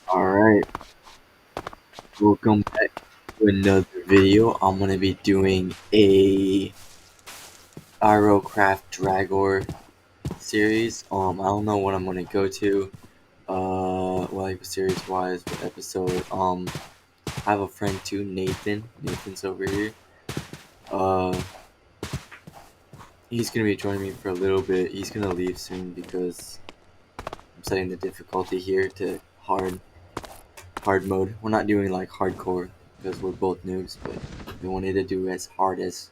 Alright, welcome back to another video. I'm gonna be doing a irlCraft Dragor series. I don't know what I'm gonna go to. Like series wise, what episode. I have a friend too, Nathan. Nathan's over here. Uh, he's gonna be joining me for a little bit. He's gonna leave soon because I'm setting the difficulty here to hard mode. We're not doing like hardcore because we're both noobs, but we wanted to do as hardest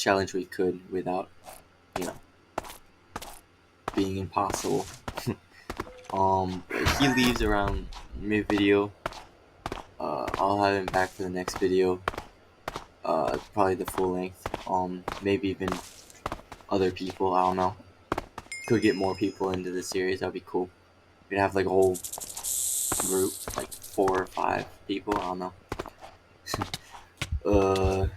challenge we could without, you know, being impossible. But he leaves around mid video. I'll have him back for the next video. Probably the full length. Maybe even other people. I don't know. Could get more people into the series. That'd be cool. We'd have like a whole group, like 4 or 5 people. I don't know. uh,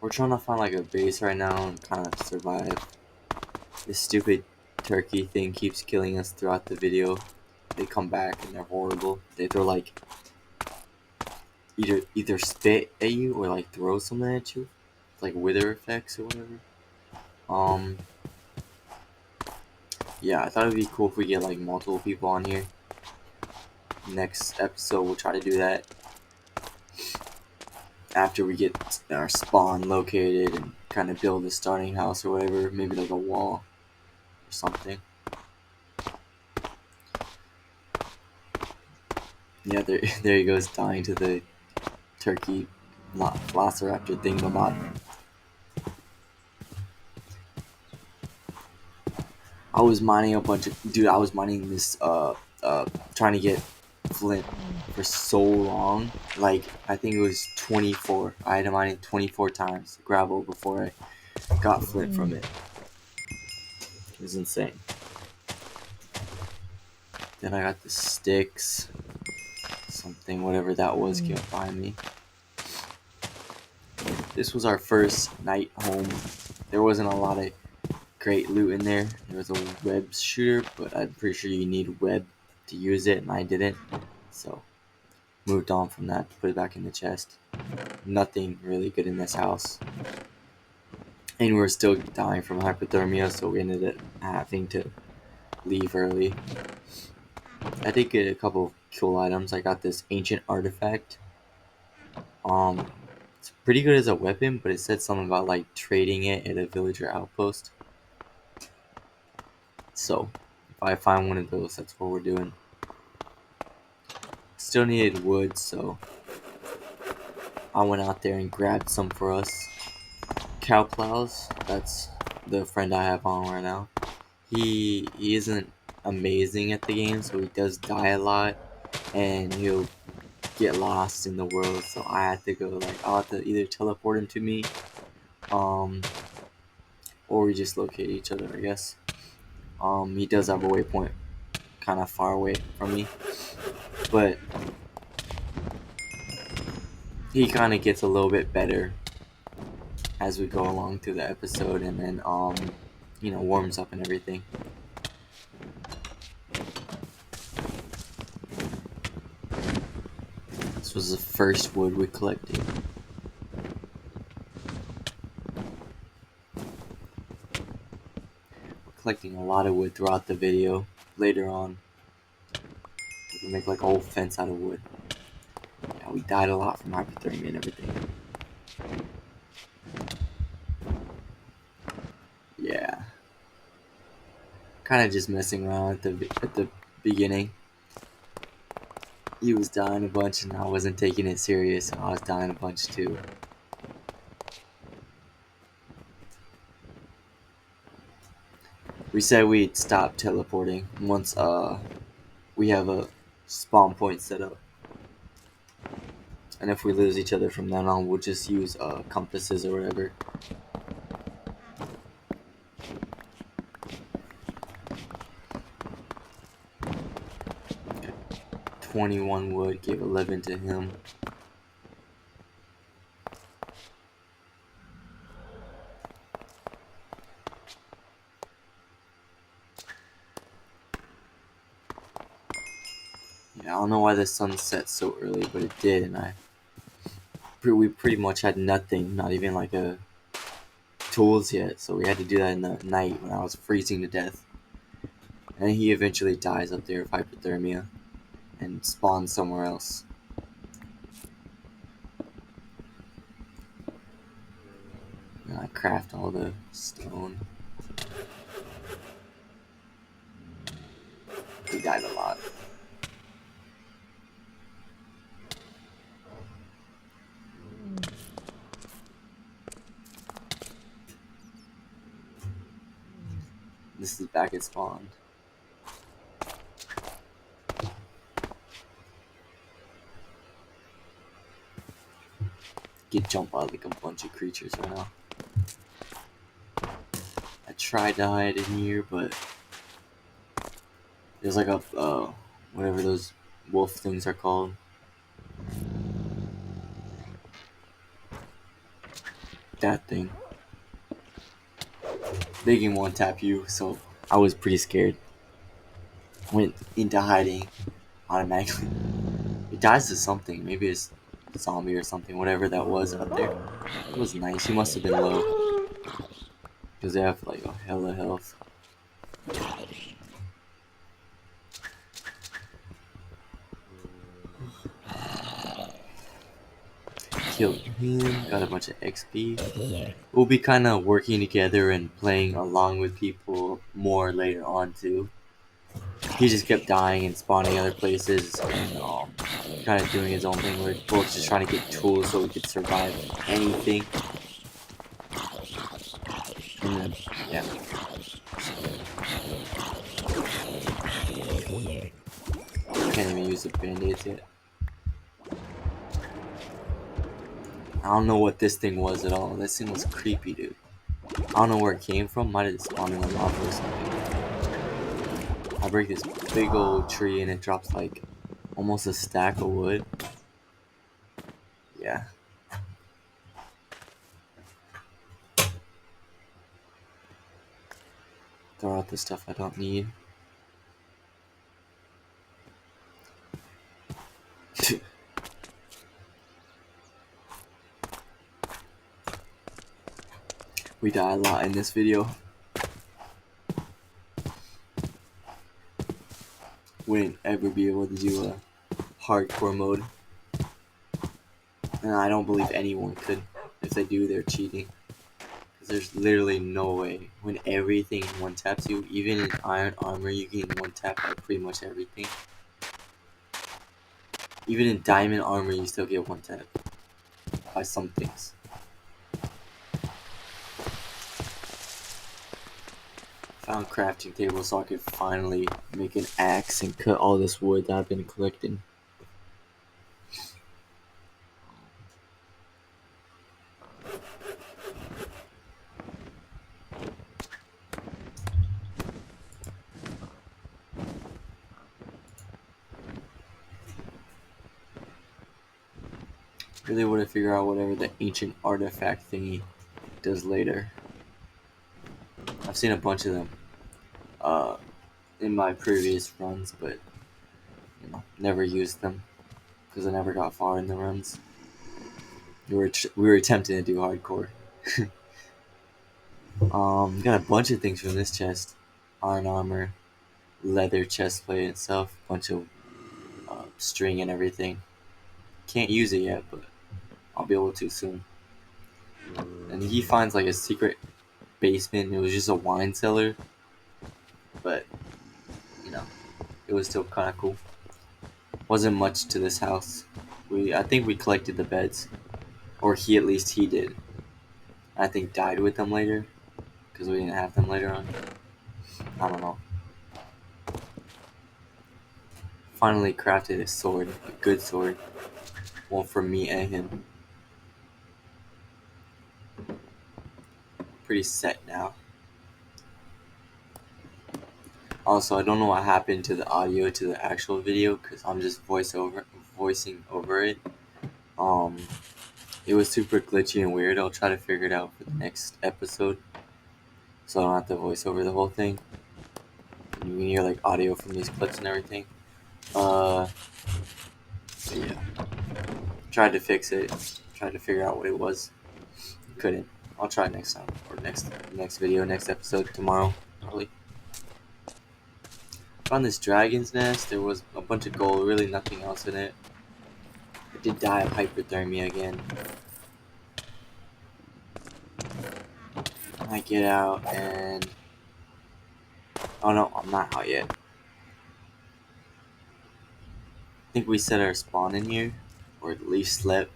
we're trying to find like a base right now and kind of survive. This stupid turkey thing keeps killing us throughout the video. They come back and they're horrible. They throw like either spit at you or like throw something at you. It's like wither effects or whatever. Um yeah, I thought it'd be cool if we get like multiple people on here. Next episode we'll try to do that after we get our spawn located and kind of build a starting house or whatever, maybe like a wall or something. Yeah, there he goes, dying to the turkey velociraptor thingamabob. I was mining a bunch of I was mining this trying to get flint for so long. Like I think it was 24. I had to mine it 24 times gravel before I got flint from it. It was insane. Then I got the sticks, something whatever that was came by me. This was our first night home. There wasn't a lot of great loot in there. There was a web shooter, but I'm pretty sure you need web to use it, and I didn't. So moved on from that, put it back in the chest. Nothing really good in this house. And we were still dying from hypothermia, so we ended up having to leave early. I did get a couple cool items. I got this ancient artifact. It's pretty good as a weapon, but it said something about like trading it at a villager outpost. So if I find one of those, that's what we're doing. Still needed wood, so I went out there and grabbed some for us. Cow plows, that's the friend I have on right now. He isn't amazing at the game, so he does die a lot, and he'll get lost in the world. So I have to go I'll have to either teleport him to me, or we just locate each other, I guess. He does have a waypoint kind of far away from me, but he kind of gets a little bit better as we go along through the episode, and then warms up and everything. This was the first wood we collected. We're collecting a lot of wood throughout the video. Later on, we can make like a whole fence out of wood. Yeah, we died a lot from hypothermia and everything. Yeah, kind of just messing around at the beginning. He was dying a bunch, and I wasn't taking it serious, and I was dying a bunch too. We said we'd stop teleporting once we have a spawn point set up. And if we lose each other from then on, we'll just use compasses or whatever. Okay. 21 wood, gave 11 to him. Yeah, I don't know why the sun set so early, but it did, and we pretty much had nothing, not even like a tools yet, so we had to do that in the night when I was freezing to death. And he eventually dies up there of hypothermia and spawns somewhere else. And I craft all the stone. He died a lot. This is back at spawn. Get jumped by like a bunch of creatures right now. I tried to hide in here, but there's like a whatever those wolf things are called. That thing. They can one tap you, so I was pretty scared. Went into hiding automatically. It dies to something. Maybe it's a zombie or something. Whatever that was up there. It was nice. He must have been low. Because they have like a hella health. Killed him. Got a bunch of XP. We'll be kind of working together and playing along with people more later on too. He just kept dying and spawning other places and kind of doing his own thing. We're both just trying to get tools so we could survive anything. And then, yeah. Can't even use the band-aids yet. I don't know what this thing was at all. This thing was creepy, dude. I don't know where it came from. Might have spawned in the lava or something. I break this big old tree and it drops like almost a stack of wood. Yeah. Throw out the stuff I don't need. We die a lot in this video. Wouldn't ever be able to do a hardcore mode. And I don't believe anyone could. If they do, they're cheating. Because there's literally no way. When everything one taps you, even in iron armor, you can one tap by pretty much everything. Even in diamond armor, you still get one tap by some things. Found crafting table so I could finally make an axe and cut all this wood that I've been collecting. Really want to figure out whatever the ancient artifact thingy does later. I've seen a bunch of them in my previous runs, but never used them because I never got far in the runs. We were attempting to do hardcore. Got a bunch of things from this chest: iron armor, leather chest plate and stuff, bunch of string and everything. Can't use it yet, but I'll be able to soon. And he finds like a secret basement. It was just a wine cellar, but it was still kind of cool. Wasn't much to this house. I think we collected the beds, or at least he did. I think died with them later because we didn't have them later on. I don't know. Finally crafted a sword, a good sword, one for me and him. Pretty set now. Also, I don't know what happened to the audio to the actual video because I'm just voicing over it. It was super glitchy and weird. I'll try to figure it out for the next episode, so I don't have to voice over the whole thing. And you can hear like audio from these clips and everything. Uh, but yeah, tried to fix it. Tried to figure out what it was. Couldn't. I'll try next time or next video, next episode tomorrow probably. Found this dragon's nest. There was a bunch of gold. Really nothing else in it. I did die of hypothermia again. I get out and oh no, I'm not out yet. I think we set our spawn in here, or at least slept.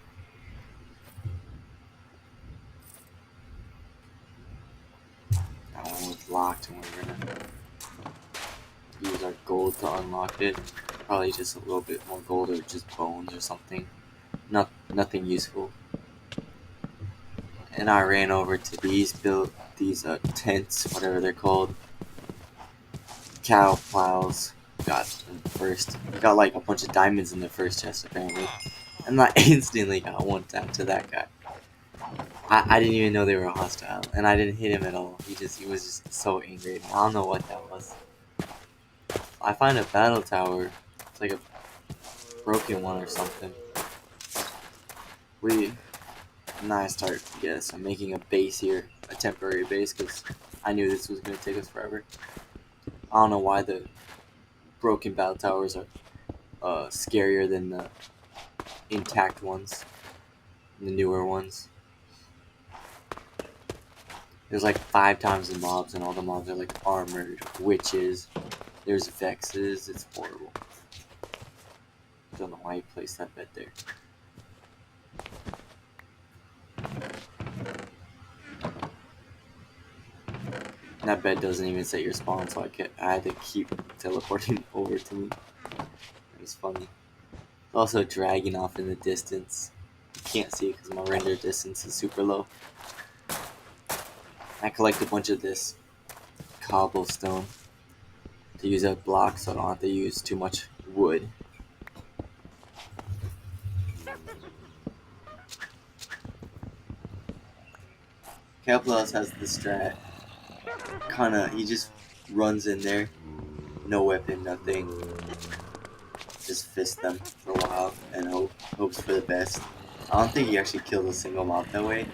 That one was locked, and we're gonna use our gold to unlock it. Probably just a little bit more gold, or just bones or something. Nothing useful. And I ran over to built these tents, whatever they're called. Cow plows. Got them first. Got like a bunch of diamonds in the first chest apparently. And I instantly got one tap to that guy. I didn't even know they were hostile, and I didn't hit him at all. He was just so angry. I don't know what that was. I find a battle tower. It's like a broken one or something. And I start, yes, I'm making a base here, a temporary base, because I knew this was going to take us forever. I don't know why the broken battle towers are scarier than the intact ones, the newer ones. There's like 5 times the mobs, and all the mobs are like armored witches. There's vexes. It's horrible. I don't know why he placed that bed there. That bed doesn't even set your spawn, so I had to keep teleporting over to me. It was funny. Also, dragging off in the distance. You can't see it because my render distance is super low. I collect a bunch of this cobblestone to use as blocks, so I don't have to use too much wood. Keplos has the strat. He just runs in there, no weapon, nothing. Just fist them for a while and hopes for the best. I don't think he actually killed a single mob that way,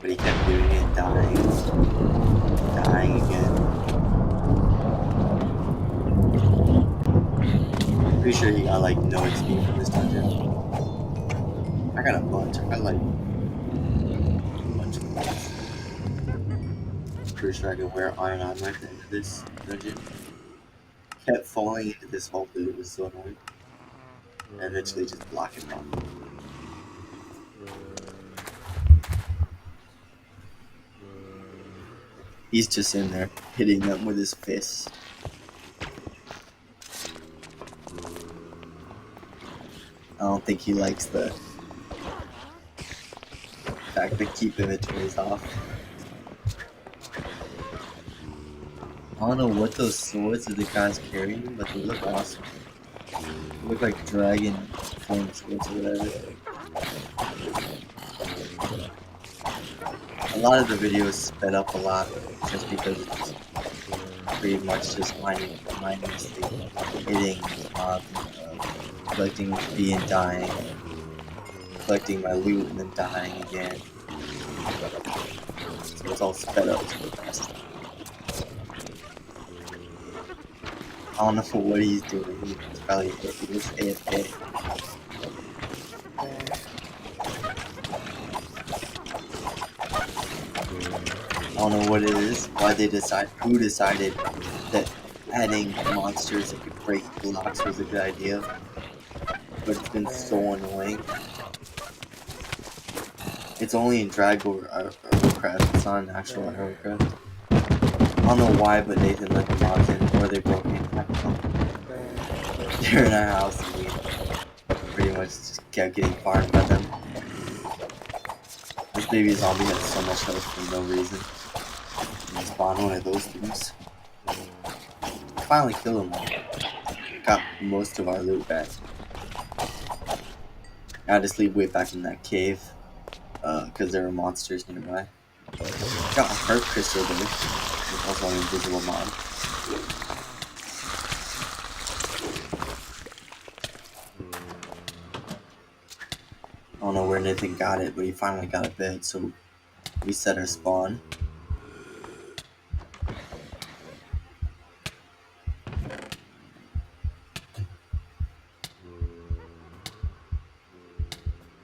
but he kept doing it, dying again. Pretty sure he got like no XP from this dungeon. I got a bunch. I got like a bunch of things. Pretty sure I can wear iron armor at the end of this dungeon. Kept falling into this hole because it was so annoying. And eventually just block him off. He's just in there, hitting them with his fists. I don't think he likes the fact that keep inventories off. I don't know what those swords that the guy's carrying, but they look awesome. They look like dragon flame swords or whatever. A lot of the videos sped up a lot just because it's pretty much just mindlessly hitting mobs, collecting XP and dying, collecting my loot and then dying again. So it's all sped up so fast. I don't know what he's doing. He's probably he was AFK. I don't know what it is. Who decided that adding monsters that could break blocks was a good idea. But it's been so annoying. It's only in Dregora irlCraft. It's not in actual irlCraft. I don't know why, but Nathan let the mobs in, or they broke in. I don't know. They're in our house and we pretty much just kept getting farmed by them. This baby zombie has so much health for no reason. And spawn one of those things. I finally killed him. Got most of our loot back. I just leave way back in that cave. Because there were monsters nearby. Got a hurt crystal there. There's also an invisible mob. don't know where Nathan got it, but he finally got a bed, so we set our spawn.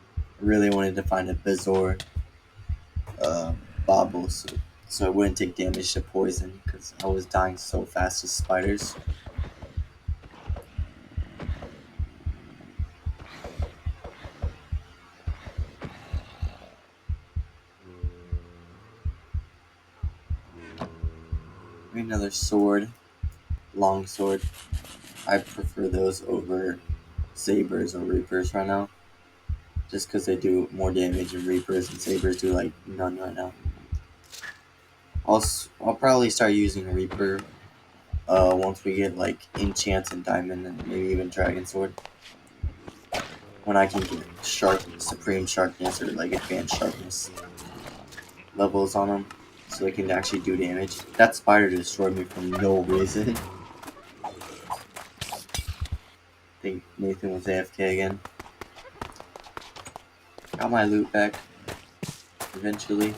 I really wanted to find a Bezor bobble so I wouldn't take damage to poison because I was dying so fast to spiders. Another sword, long sword. I prefer those over sabers or reapers right now, just because they do more damage than reapers, and sabers do like none right now. I'll probably start using a reaper once we get like enchants and diamond and maybe even dragon sword. When I can get supreme sharpness or like advanced sharpness levels on them, so they can actually do damage. That spider destroyed me for no reason. I think Nathan was AFK again. Got my loot back eventually.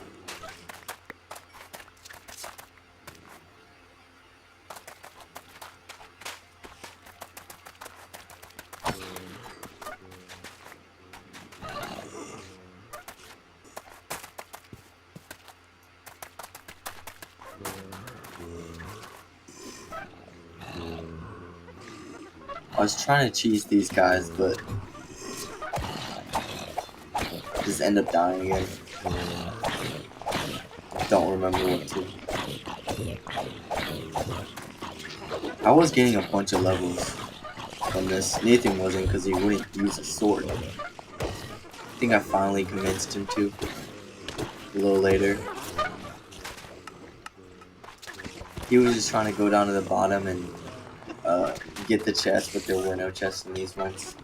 I was trying to cheese these guys, but just end up dying again. Don't remember what to. I was getting a bunch of levels from this. Nathan wasn't because he wouldn't use a sword. I think I finally convinced him to a little later. He was just trying to go down to the bottom and get the chest, but there were no chests in these ones.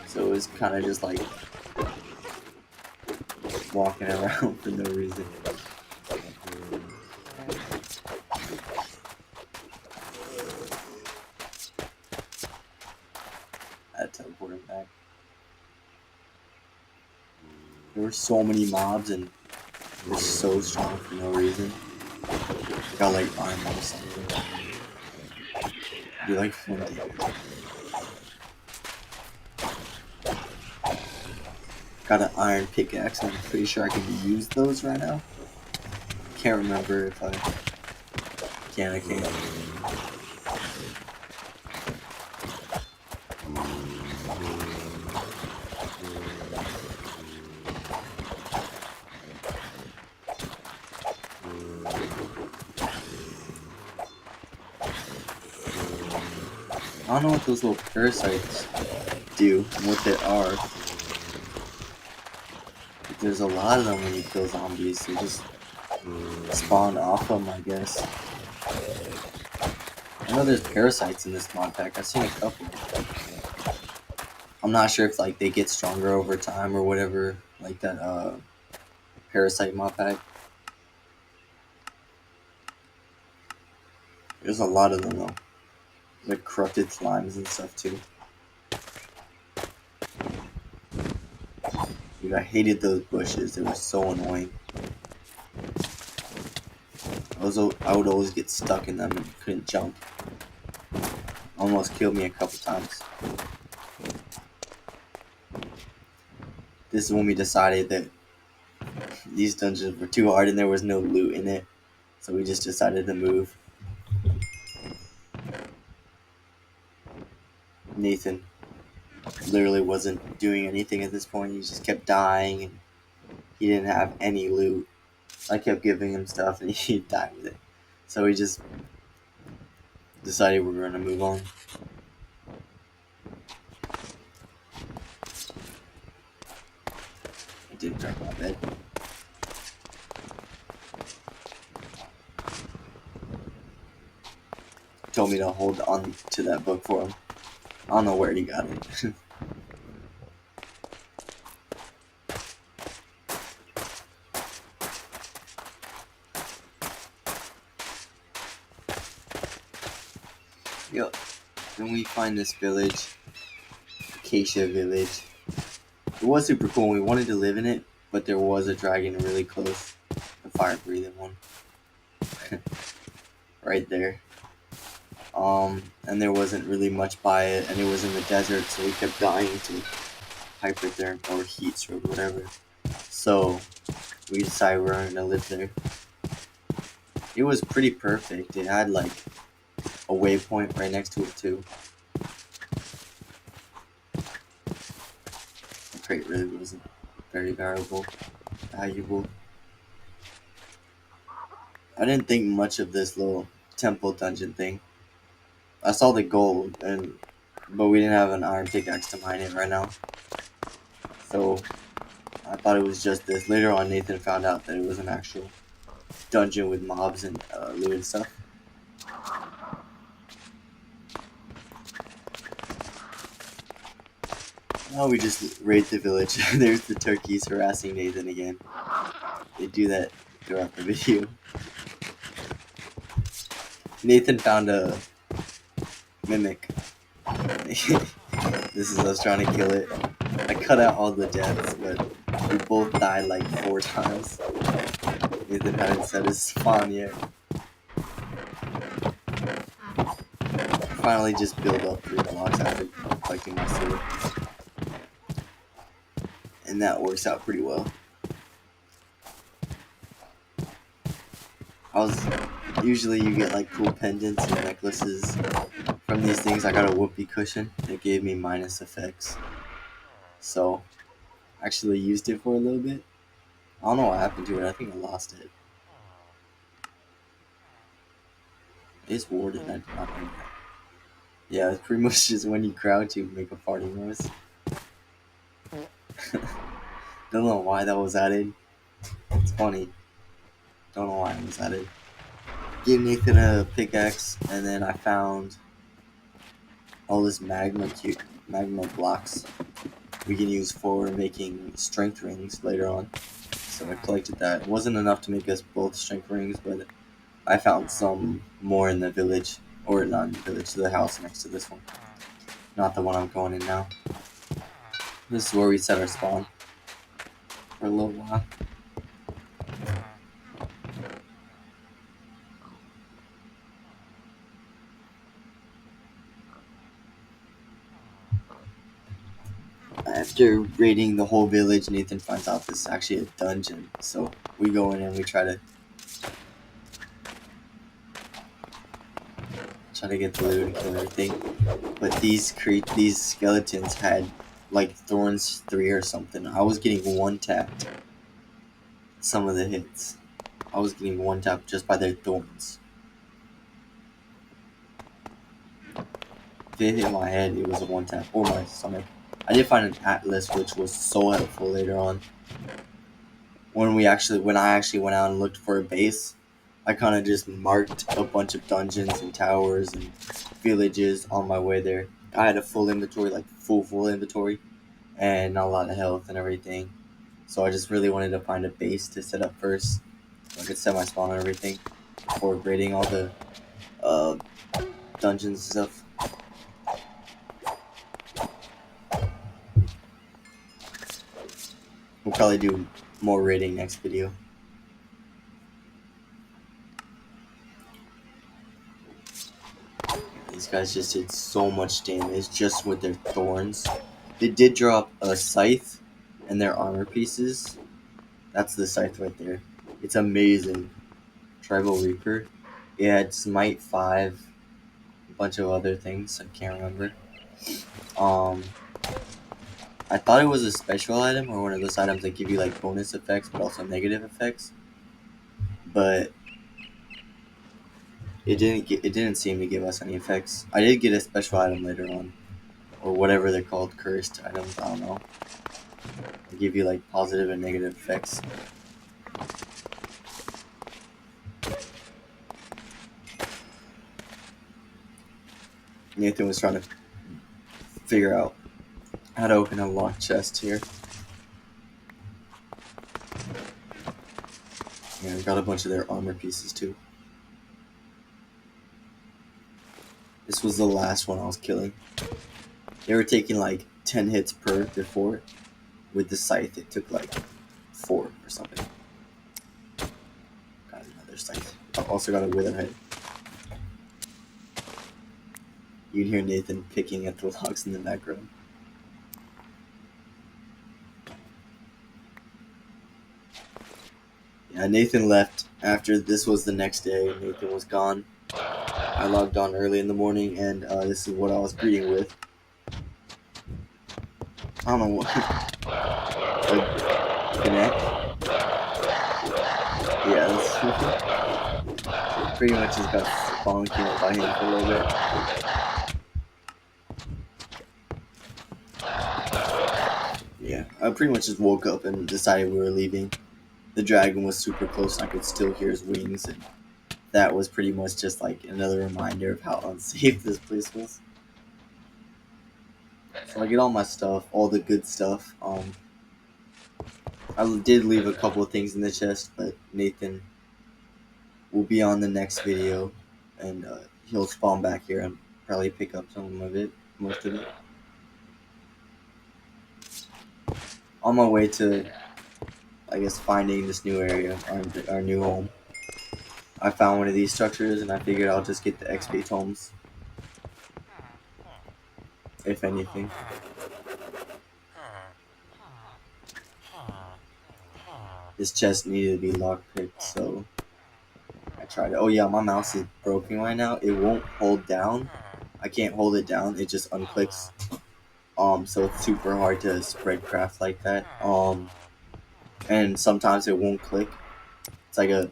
So it was kind of just like walking around for no reason. I teleport him back. There were so many mobs and they're so strong for no reason. I got like armor or something. Do like 20. Got an iron pickaxe and I'm pretty sure I can use those right now. Can't remember if I can. I can't. I don't know what those little parasites do and what they are. But there's a lot of them when you kill zombies. They just spawn off them, I guess. I know there's parasites in this mod pack. I've seen a couple. I'm not sure if like they get stronger over time or whatever, like that parasite mod pack. There's a lot of them though. Like corrupted slimes and stuff too. Dude, I hated those bushes. They were so annoying. I would always get stuck in them and couldn't jump. Almost killed me a couple times. This is when we decided that these dungeons were too hard and there was no loot in it. So we just decided to move. Nathan literally wasn't doing anything at this point. He just kept dying and he didn't have any loot. I kept giving him stuff and he'd die with it. So we just decided we were going to move on. I did grab my bed. He told me to hold on to that book for him. I don't know where he got it. Yep. Then we find this village, Acacia Village. It was super cool. We wanted to live in it, but there was a dragon really close. The fire-breathing one. Right there. And there wasn't really much by it, and it was in the desert, so we kept dying to hyperthermia or heat stroke, whatever. So we decided we were gonna live there. It was pretty perfect. It had like a waypoint right next to it too. The crate really wasn't very valuable. I didn't think much of this little temple dungeon thing. I saw the gold, but we didn't have an iron pickaxe to mine it right now. So I thought it was just this. Later on, Nathan found out that it was an actual dungeon with mobs and loot and stuff. Now we just raid the village. There's the turkeys harassing Nathan again. They do that throughout the video. Nathan found a mimic. This is us trying to kill it. I cut out all the deaths, but we both died like 4 times. Nathan hadn't set his spawn yet. Finally just build up 3 blocks after collecting my sword. And that works out pretty well. Usually you get like cool pendants and necklaces from these things. I got a whoopee cushion that gave me minus effects. So I actually used it for a little bit. I don't know what happened to it. I think I lost it. It's warded. I did not know that. Yeah, it's pretty much just when you crouch you make a farting noise. Don't know why that was added. It's funny. Don't know why it was added. Gave Nathan a pickaxe, and then I found all this magma blocks we can use for making strength rings later on. So I collected that. It wasn't enough to make us both strength rings, but I found some more in the village, or not in the village, the house next to this one. Not the one I'm going in now. This is where we set our spawn for a little while. After raiding the whole village, Nathan finds out this is actually a dungeon. So we go in and we try to get the loot and kill everything. But these skeletons had like thorns 3 or something. I was getting one tapped. Some of the hits. I was getting one tapped just by their thorns. If it hit my head, it was a one tap, or my stomach. I did find an atlas, which was so helpful later on. When I actually went out and looked for a base, I kind of just marked a bunch of dungeons and towers and villages on my way there. I had a full inventory, like full inventory, and not a lot of health and everything. So I just really wanted to find a base to set up first, so I could set my spawn and everything before raiding all the dungeons and stuff. We'll probably do more raiding next video. These guys just did so much damage just with their thorns. They did drop a scythe and their armor pieces. That's the scythe right there. It's amazing. Tribal Reaper. It had Smite 5, a bunch of other things I can't remember. I thought it was a special item or one of those items that give you like bonus effects but also negative effects. But it didn't seem to give us any effects. I did get a special item later on, or whatever they're called, cursed items. I don't know. They give you like positive and negative effects. Nathan was trying to figure out how to open a locked chest here. Yeah, we got a bunch of their armor pieces too. This was the last one I was killing. They were taking like 10 hits per before. With the scythe, it took like 4 or something. Got another scythe. I also got a wither head. You can hear Nathan picking at the logs in the background. Yeah, Nathan left after this was the next day. Nathan was gone. I logged on early in the morning, and this is what I was greeting with. I don't know what. Connect. Yeah, that's pretty much just got spawned by him for a little bit. Yeah, I pretty much just woke up and decided we were leaving. The dragon was super close, and I could still hear his wings, and that was pretty much just like another reminder of how unsafe this place was. So I get all my stuff, all the good stuff. I did leave a couple of things in the chest, but Nathan will be on the next video, and he'll spawn back here and probably pick up some of it, most of it. On my way to, I guess, finding this new area, our new home, I found one of these structures, and I figured I'll just get the XP tomes, if anything. This chest needed to be lockpicked, so I tried it. Oh yeah, my mouse is broken right now. It won't hold down. I can't hold it down. It just unclicks. So it's super hard to spread craft like that. And sometimes it won't click. It's like a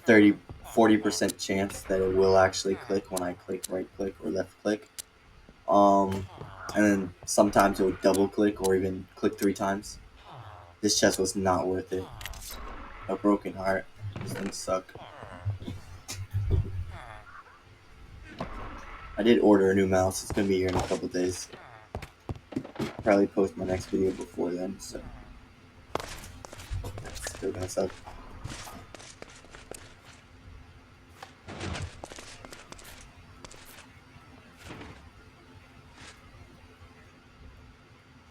40% chance that it will actually click when I click right click or left click. And then sometimes it will double click or even click 3 times. This chest was not worth it. A broken heart. These things suck. I did order a new mouse. It's gonna be here in a couple days. Probably post my next video before then, so that's still gonna suck.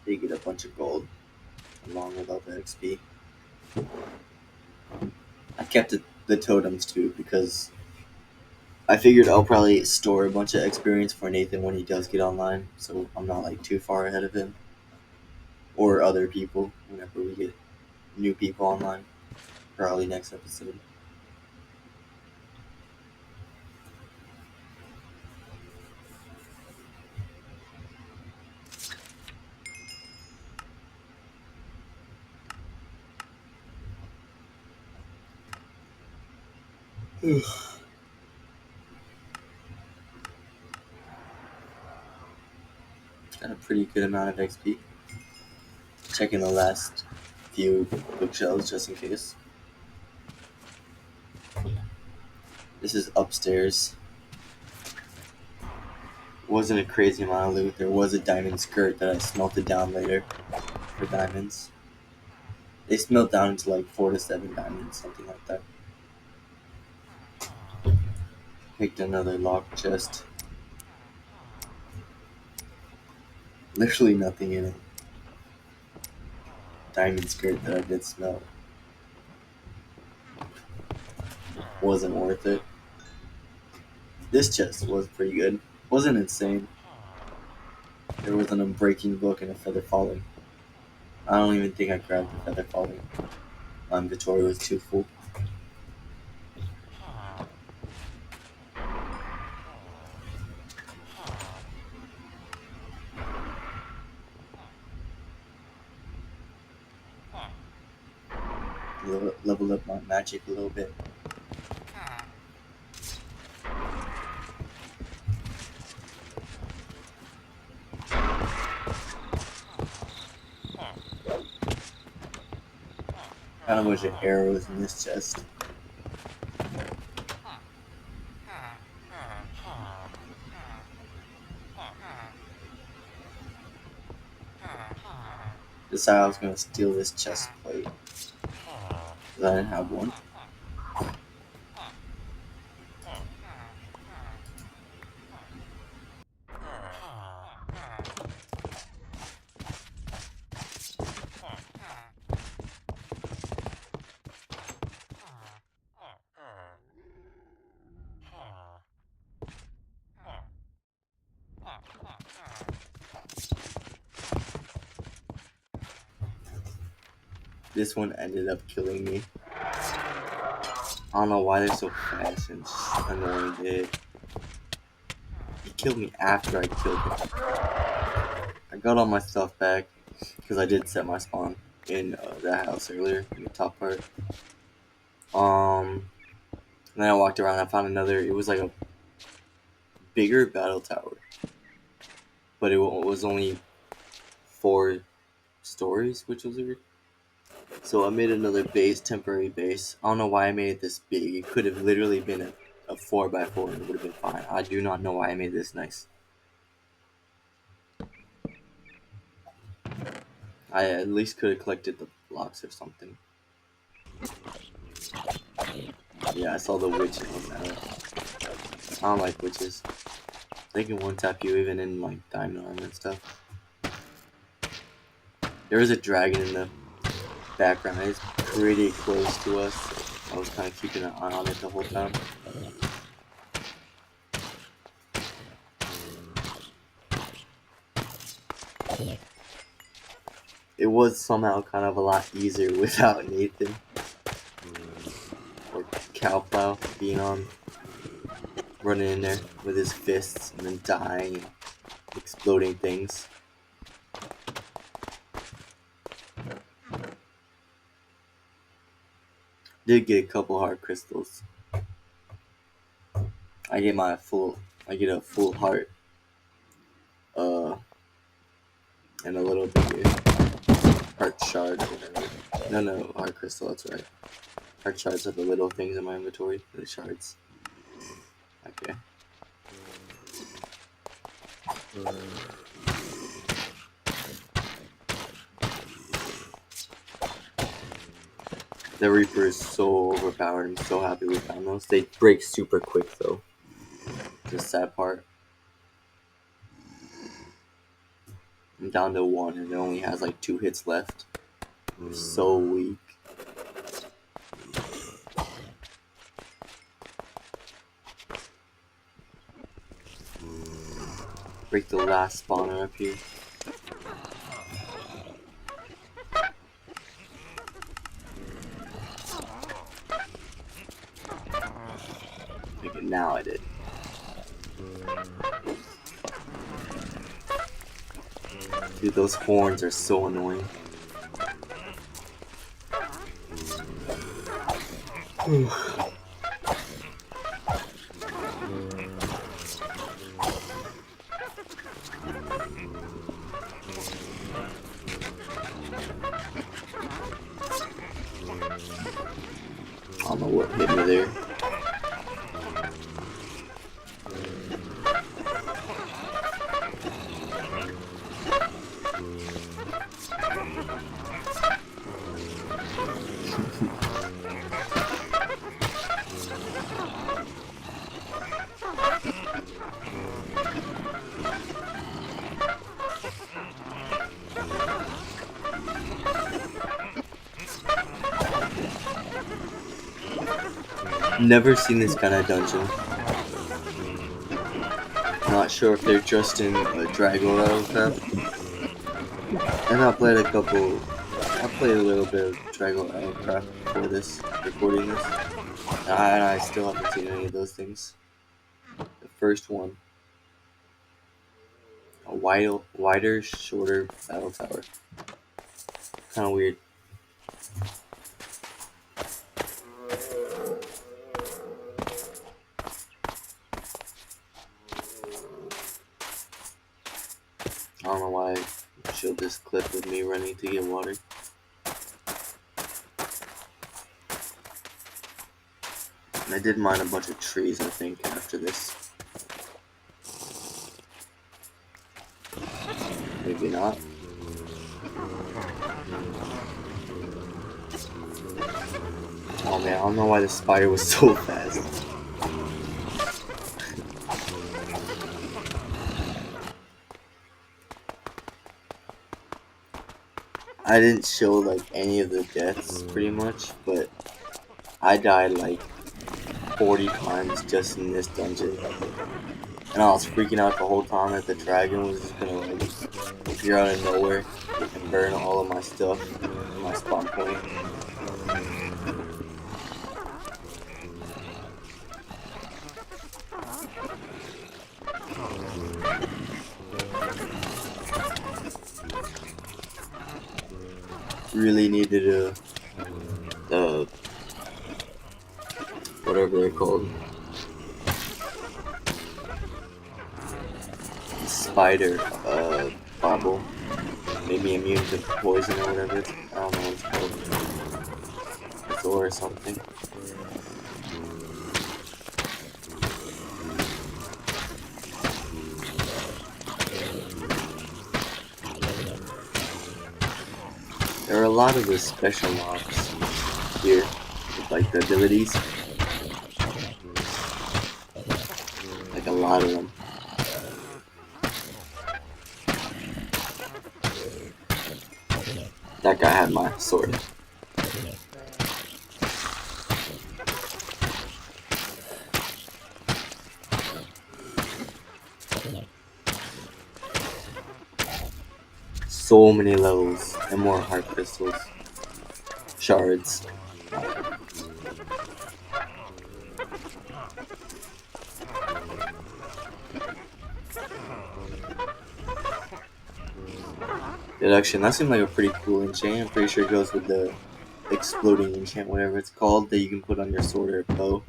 They get a bunch of gold along with all the XP. I kept the totems too because I figured I'll probably store a bunch of experience for Nathan when he does get online, so I'm not like too far ahead of him or other people whenever we get new people online. Probably next episode. Got a pretty good amount of XP. Checking the last few bookshelves just in case. This is upstairs. Wasn't a crazy amount of loot. There was a diamond skirt that I smelted down later for diamonds. They smelt down into like 4 to 7 diamonds, something like that. Picked another locked chest. Literally nothing in it. Diamond skirt that I did smell. Wasn't worth it. This chest was pretty good. Wasn't insane. There was an unbreaking book and a feather falling. I don't even think I grabbed the feather falling. My inventory was too full. Level up my magic a little bit. Got a bunch of arrows in this chest. Decided I was gonna steal this chest plate because I didn't have one. This one ended up killing me. I don't know why they're so fast and just annoying, dude. He killed me after I killed him. I got all my stuff back because I did set my spawn in that house earlier in the top part. And then I walked around. And I found another. It was like a bigger battle tower, but it was only 4 stories, which was weird. So I made another base, temporary base. I don't know why I made it this big. It could have literally been a 4x4 and it would have been fine. I do not know why I made this nice. I at least could have collected the blocks or something. Yeah, I saw the witch on that. I don't like witches. They can one-tap you even in like diamond armor and stuff. There was a dragon in the background. It's pretty close to us. So I was kind of keeping an eye on it the whole time. It was somehow kind of a lot easier without Nathan or Cowplow being on, running in there with his fists and then dying and exploding things. Did get a couple hard crystals. I get a full heart. And a little bit here. Heart shard or whatever. No, heart crystal, that's right. Heart shards are the little things in my inventory. The shards. Okay. The Reaper is so overpowered. I'm so happy we found those. They break super quick though. The sad part. I'm down to 1 and it only has like 2 hits left. They're so weak. Break the last spawner up here. Okay, now I did. Dude, those horns are so annoying. I don't know what hit me there. Never seen this kind of dungeon. Not sure if they're just in Dregora irlCraft. And I played a little bit of Dregora irlCraft before this, recording this. And I still haven't seen any of those things. The first one. A wider, shorter battle tower. Kinda weird. I don't know why I showed this clip of me running to get water. And I did mine a bunch of trees, I think, after this. Maybe not. Oh man, I don't know why the spider was so fast. I didn't show like any of the deaths pretty much, but I died like 40 times just in this dungeon. And I was freaking out the whole time that the dragon was just gonna like appear out of nowhere and burn all of my stuff, my spawn point. Really needed whatever they're called, spider bobble. Made me immune to poison or whatever. I don't know what it's called. Thor or something. There are a lot of the special mobs here with like the abilities. Like a lot of them. That guy had my sword. So many levels and more heart crystals. Shards. Deduction, that seemed like a pretty cool enchant. I'm pretty sure it goes with the exploding enchant, whatever it's called, that you can put on your sword or bow.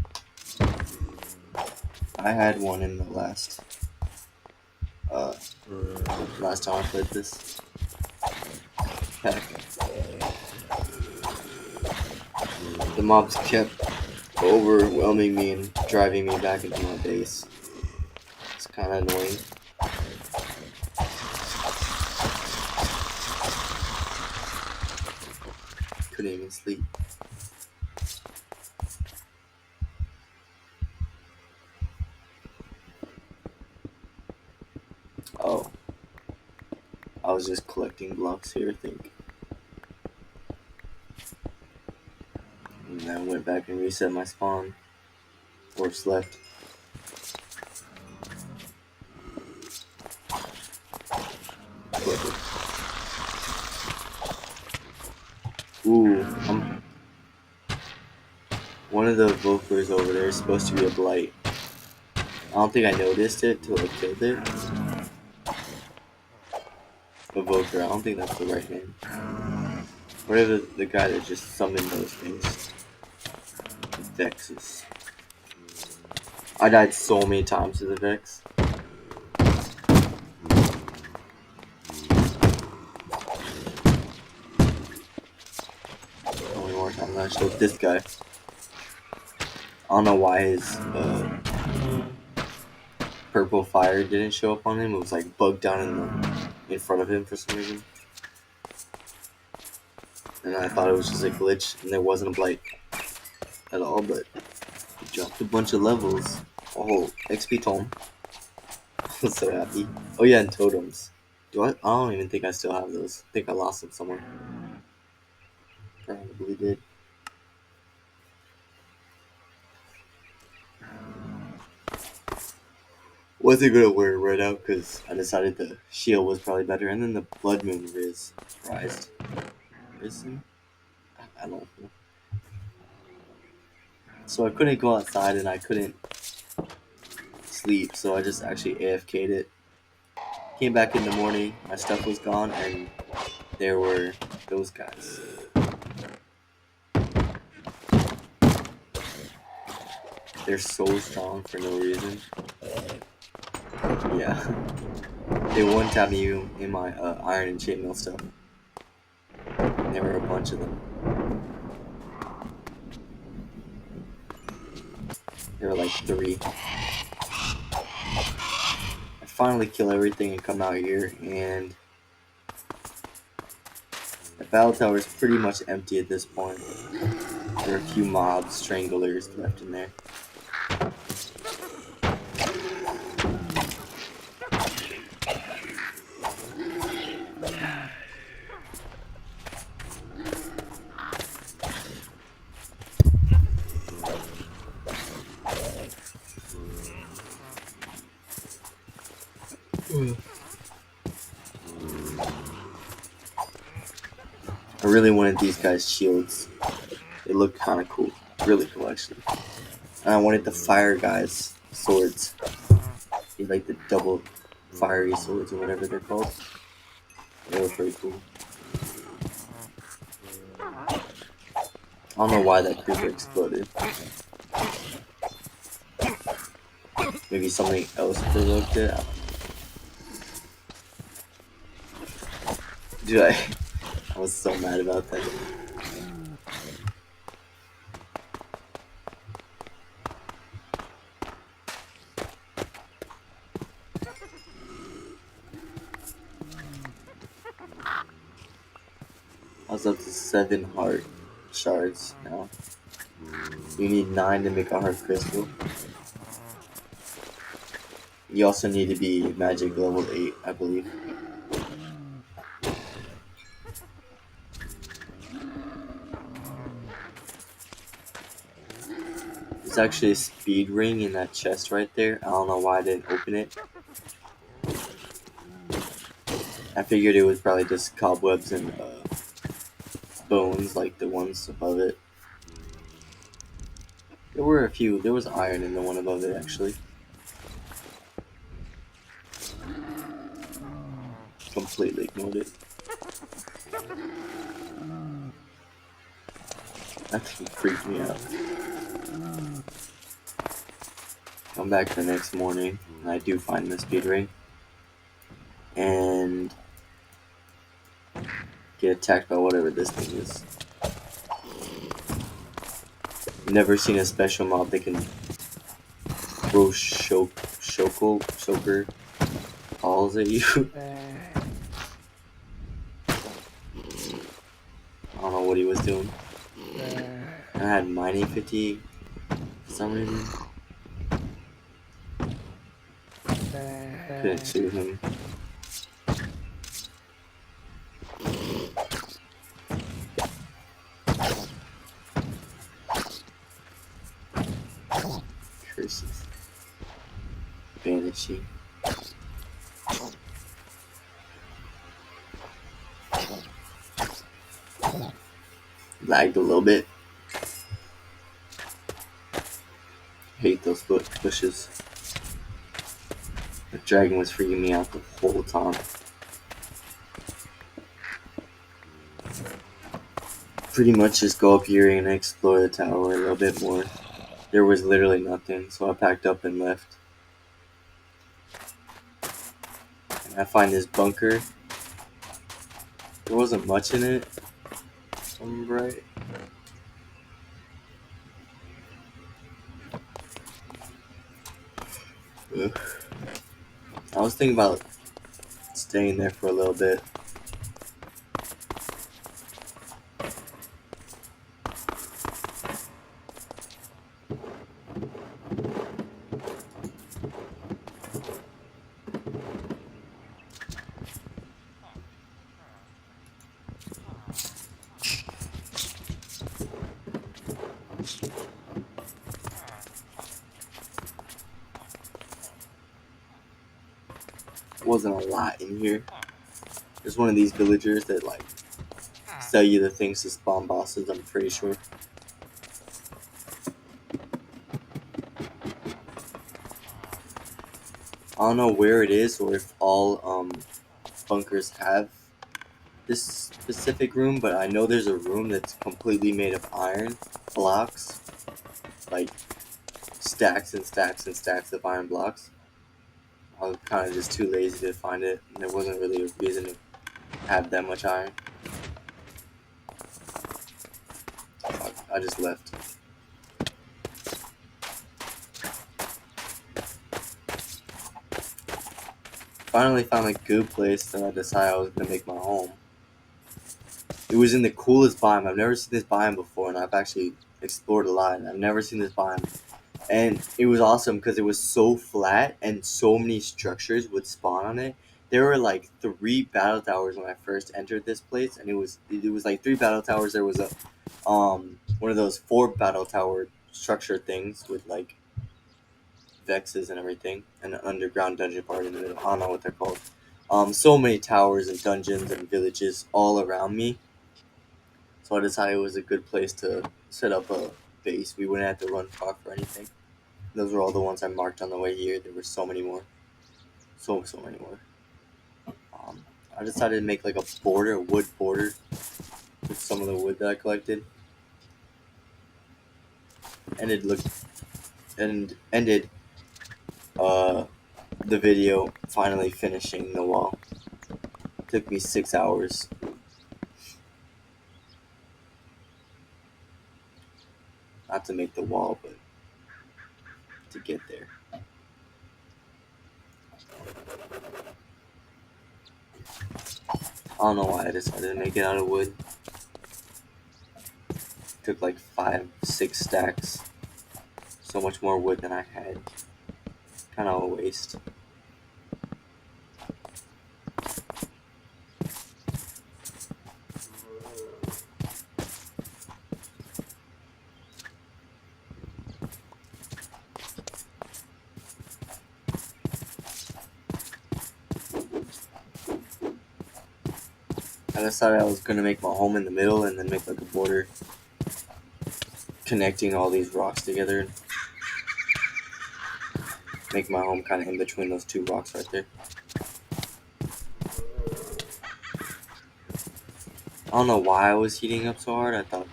I had one in the last time I played this pack. The mobs kept overwhelming me and driving me back into my base. It's kind of annoying. Couldn't even sleep. Oh. I was just collecting blocks here, I think. And then I went back and reset my spawn. Or slept. Ooh, one of the evokers over there is supposed to be a blight. I don't think I noticed it till I killed it. Evoker, I don't think that's the right name. Whatever the guy that just summoned those things. Vexes. I died so many times to the Vex. Only more time I showed this guy. I don't know why his purple fire didn't show up on him. It was like bugged down in front of him for some reason. And I thought it was just a glitch and there wasn't a blight at all, but he dropped a bunch of levels. Oh, XP tome. I'm so happy. Oh yeah, and totems. I don't even think I still have those. I think I lost them somewhere. Probably did. Wasn't gonna wear it right out because I decided the shield was probably better, and then the blood moon rised. Risen? I don't know. So I couldn't go outside and I couldn't sleep, so I just actually AFK'd it. Came back in the morning, my stuff was gone, and there were those guys. They're so strong for no reason. Yeah. They one-tapped me in my iron and chainmail stuff. And there were a bunch of them. There were like 3. I finally kill everything and come out here, and the battle tower is pretty much empty at this point. There are a few mobs, stranglers left in there. I really wanted these guys' shields. They looked kind of cool. Really cool, actually. And I wanted the fire guys' swords. They like the double fiery swords or whatever they're called. They were pretty cool. I don't know why that creeper exploded. Maybe something else provoked it. Dude, I was so mad about that. I was up to 7 heart shards now. You need 9 to make a heart crystal. You also need to be magic level 8, I believe. There's actually a speed ring in that chest right there. I don't know why I didn't open it. I figured it was probably just cobwebs and bones like the ones above it. There were a few. There was iron in the one above it, actually. Completely ignored it. That thing freaked me out. Come back the next morning, and I do find the speed ring. And get attacked by whatever this thing is. Never seen a special mob that can throw choker calls at you. I don't know what he was doing. I had mining fatigue for some reason. Couldn't shoot him. Curses. Banshee. Lagged a little bit. Hate those bushes. The dragon was freaking me out the whole time. Pretty much just go up here and explore the tower a little bit more. There was literally nothing, so I packed up and left. And I find this bunker. There wasn't much in it, if I remember right. Ugh. I was thinking about staying there for a little bit. Wasn't a lot in here. There's one of these villagers that like sell you the things to spawn bosses, I'm pretty sure. I don't know where it is or if all bunkers have this specific room, but I know there's a room that's completely made of iron blocks. Like stacks and stacks and stacks of iron blocks. I was kind of just too lazy to find it, and there wasn't really a reason to have that much iron. I just left. Finally found a good place that I decided I was going to make my home. It was in the coolest biome. I've never seen this biome before, and I've actually explored a lot, and I've never seen this biome. And it was awesome because it was so flat and so many structures would spawn on it. There were like 3 battle towers when I first entered this place, and it was like 3 battle towers. There was a one of those 4 battle tower structure things with like vexes and everything, and an underground dungeon part in the middle. I don't know what they're called. So many towers and dungeons and villages all around me. So I decided it was a good place to set up a base. We wouldn't have to run far for anything. Those were all the ones I marked on the way here. There were so many more. So many more. Um, I decided to make like a border, a wood border, with some of the wood that I collected. And it looked and ended uh, the video finally finishing the wall. It took me 6 hours. Not to make the wall, but to get there. I don't know why I decided to make it out of wood. It took like 5, 6 stacks. So much more wood than I had. Kind of a waste. I decided I was going to make my home in the middle and then make like a border connecting all these rocks together. Make my home kind of in between those two rocks right there. I don't know why I was heating up so hard. I thought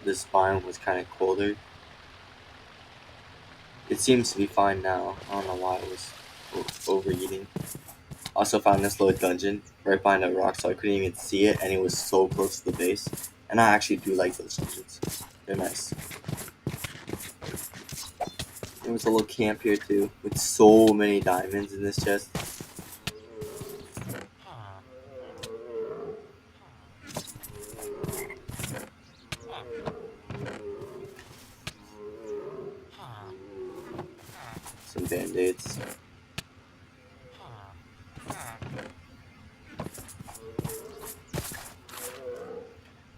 this biome was kind of colder. It seems to be fine now. I don't know why I was overheating. Also found this little dungeon right behind a rock, so I couldn't even see it, and it was so close to the base. And I actually do like those dungeons. They're nice. There was a little camp here too, with so many diamonds in this chest. Some band-aids.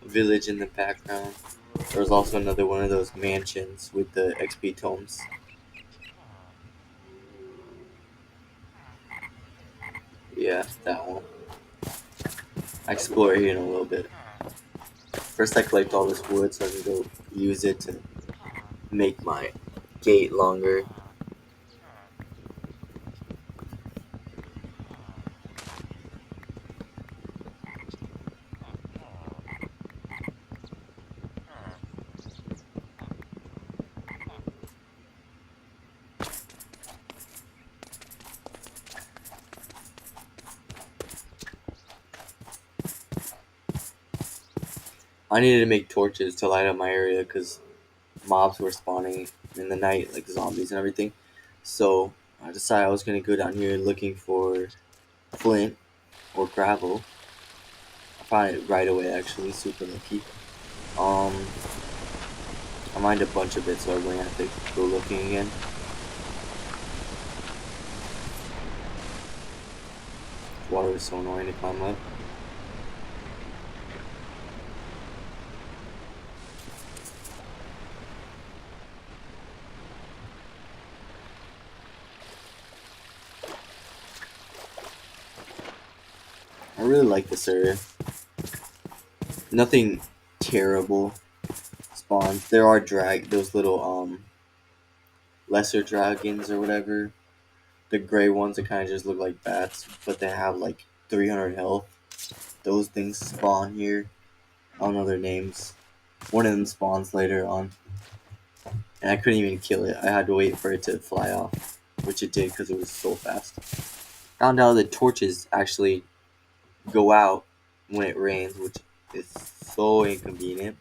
Village in the background. There was also another one of those mansions with the XP tomes. Yeah, that one. I explore here in a little bit. First I collect all this wood so I can go use it to make my gate longer. I needed to make torches to light up my area because mobs were spawning in the night, like zombies and everything. So I decided I was going to go down here looking for flint or gravel. I found it right away, actually, super lucky. I mined a bunch of it, so I wouldn't have to go looking again. Water is so annoying to climb up. I really like this area. Nothing terrible spawns. There are those little lesser dragons or whatever. The gray ones that kind of just look like bats, but they have like 300 health. Those things spawn here. I don't know their names. One of them spawns later on. And I couldn't even kill it. I had to wait for it to fly off, which it did because it was so fast. Found out that torches actually go out when it rains, which is so inconvenient.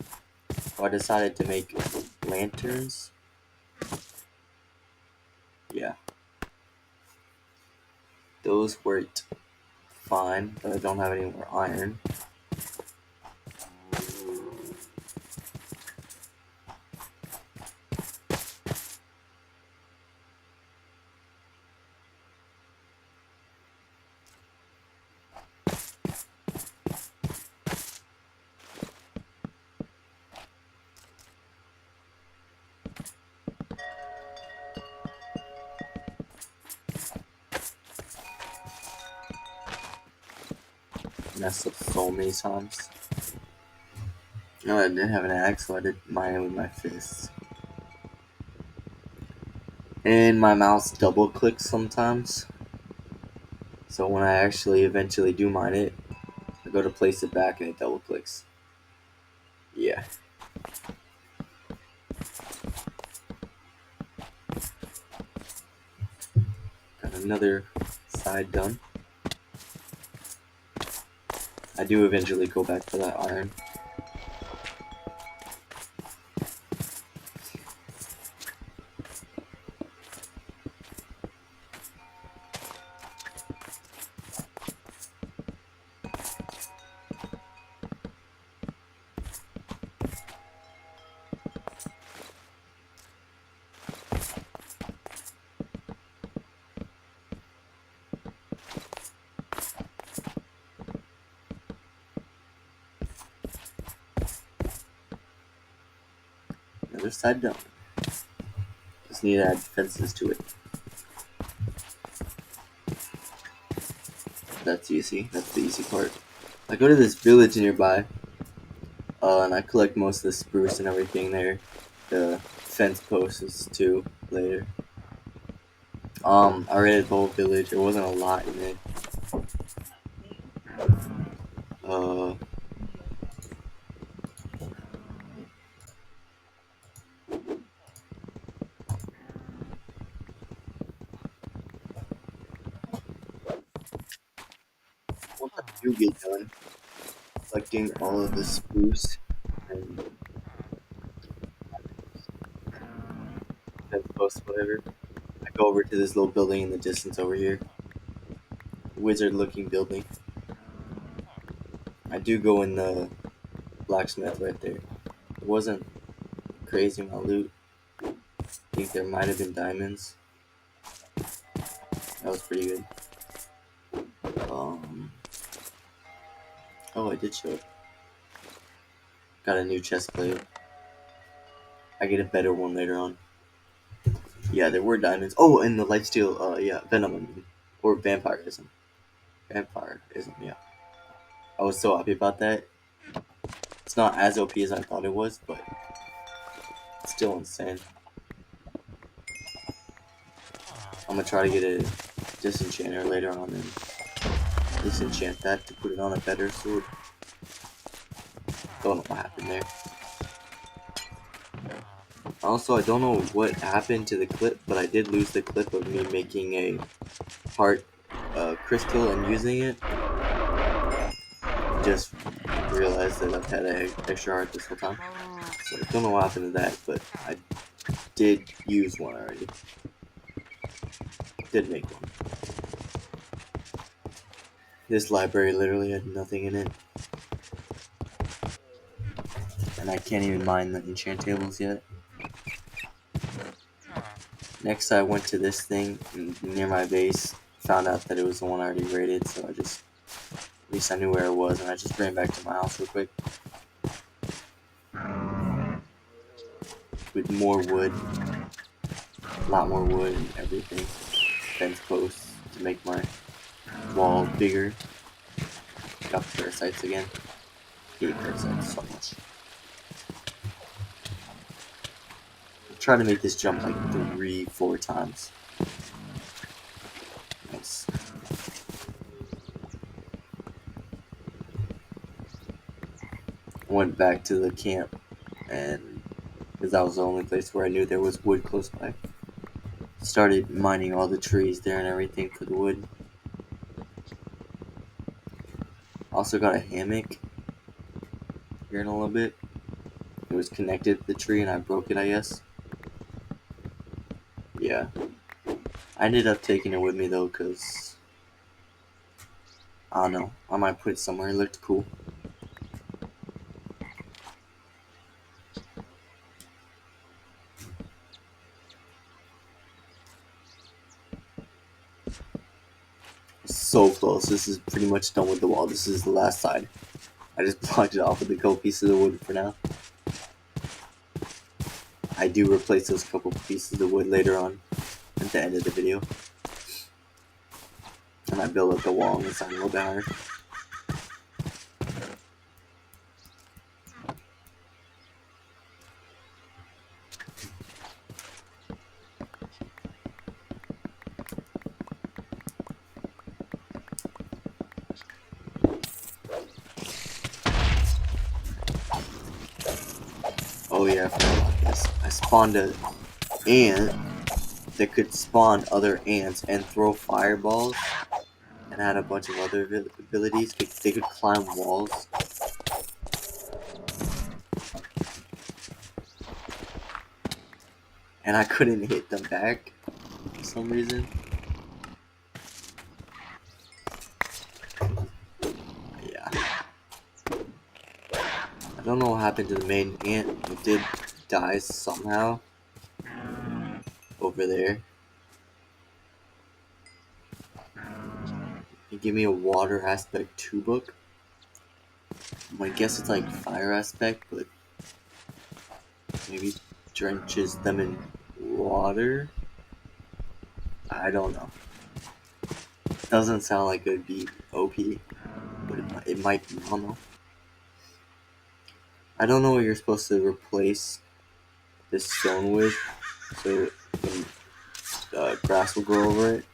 So I decided to make lanterns. Yeah. Those worked fine, but I don't have any more iron. Messed up so many times. No, I didn't have an axe, so I did mine with my fists. And my mouse double clicks sometimes. So when I actually eventually do mine it, I go to place it back and it double clicks. Yeah. Got another side done. I do eventually go back for that iron. Another side done. Just need to add fences to it. That's easy. That's the easy part. I go to this village nearby, and I collect most of the spruce and everything there. The fence posts too later. I raided the whole village. There wasn't a lot in it. Uh, Once I do get done collecting all of the spruce and fence posts, whatever, I go over to this little building in the distance over here. Wizard-looking building. I do go in the blacksmith right there. It wasn't crazy amount of loot. I think there might have been diamonds. That was pretty good. Um, oh, I did show it. Got a new chest plate. I get a better one later on. Yeah, there were diamonds. Oh, and the lifesteal, yeah, venom, I mean. Or vampirism. Vampirism, yeah. I was so happy about that. It's not as OP as I thought it was, but it's still insane. I'm gonna try to get a disenchanter later on and disenchant that to put it on a better sword. Don't know what happened there. Also, I don't know what happened to the clip, but I did lose the clip of me making a heart crystal and using it. Just realized that I've had an extra heart this whole time. So I don't know what happened to that, but I did use one already. Did make one. This library literally had nothing in it. And I can't even mine the enchant tables yet. Next I went to this thing near my base. Found out that it was the one I already raided, so at least I knew where it was, and I just ran back to my house real quick. With more wood. A lot more wood and everything. Fence posts to make my wall bigger. Got parasites again. Hate parasites so much. I'm trying to make this jump like 3-4 times. Nice. Went back to the camp, and because that was the only place where I knew there was wood close by. Started mining all the trees there and everything for the wood. Also got a hammock here in a little bit. It was connected to the tree and I broke it, I guess. Yeah. I ended up taking it with me though, because I don't know. I might put it somewhere. It looked cool. So close. This is pretty much done with the wall. This is the last side. I just blocked it off with a couple pieces of wood for now. I do replace those couple pieces of wood later on at the end of the video. And I build up the wall on the side a little bit higher. here after I got this. I spawned an ant that could spawn other ants and throw fireballs, and had a bunch of other abilities. They could climb walls. And I couldn't hit them back for some reason. Yeah. I don't know what happened to the main ant. It did die somehow. Over there. You give me a water aspect 2 book. I guess it's like fire aspect, but maybe drenches them in water. I don't know. Doesn't sound like it would be OP, but it might be. I don't know. I don't know what you're supposed to replace this stone with, so grass will grow over it.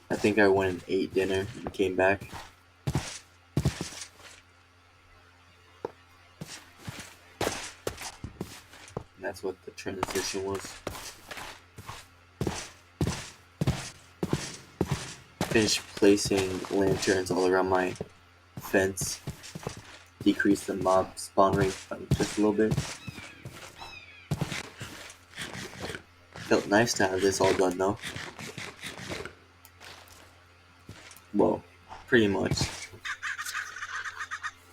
I think I went and ate dinner and came back. And that's what the transition was. Finished placing lanterns all around my fence. Decrease the mob spawn rate by just a little bit. Felt nice to have this all done though. Well, pretty much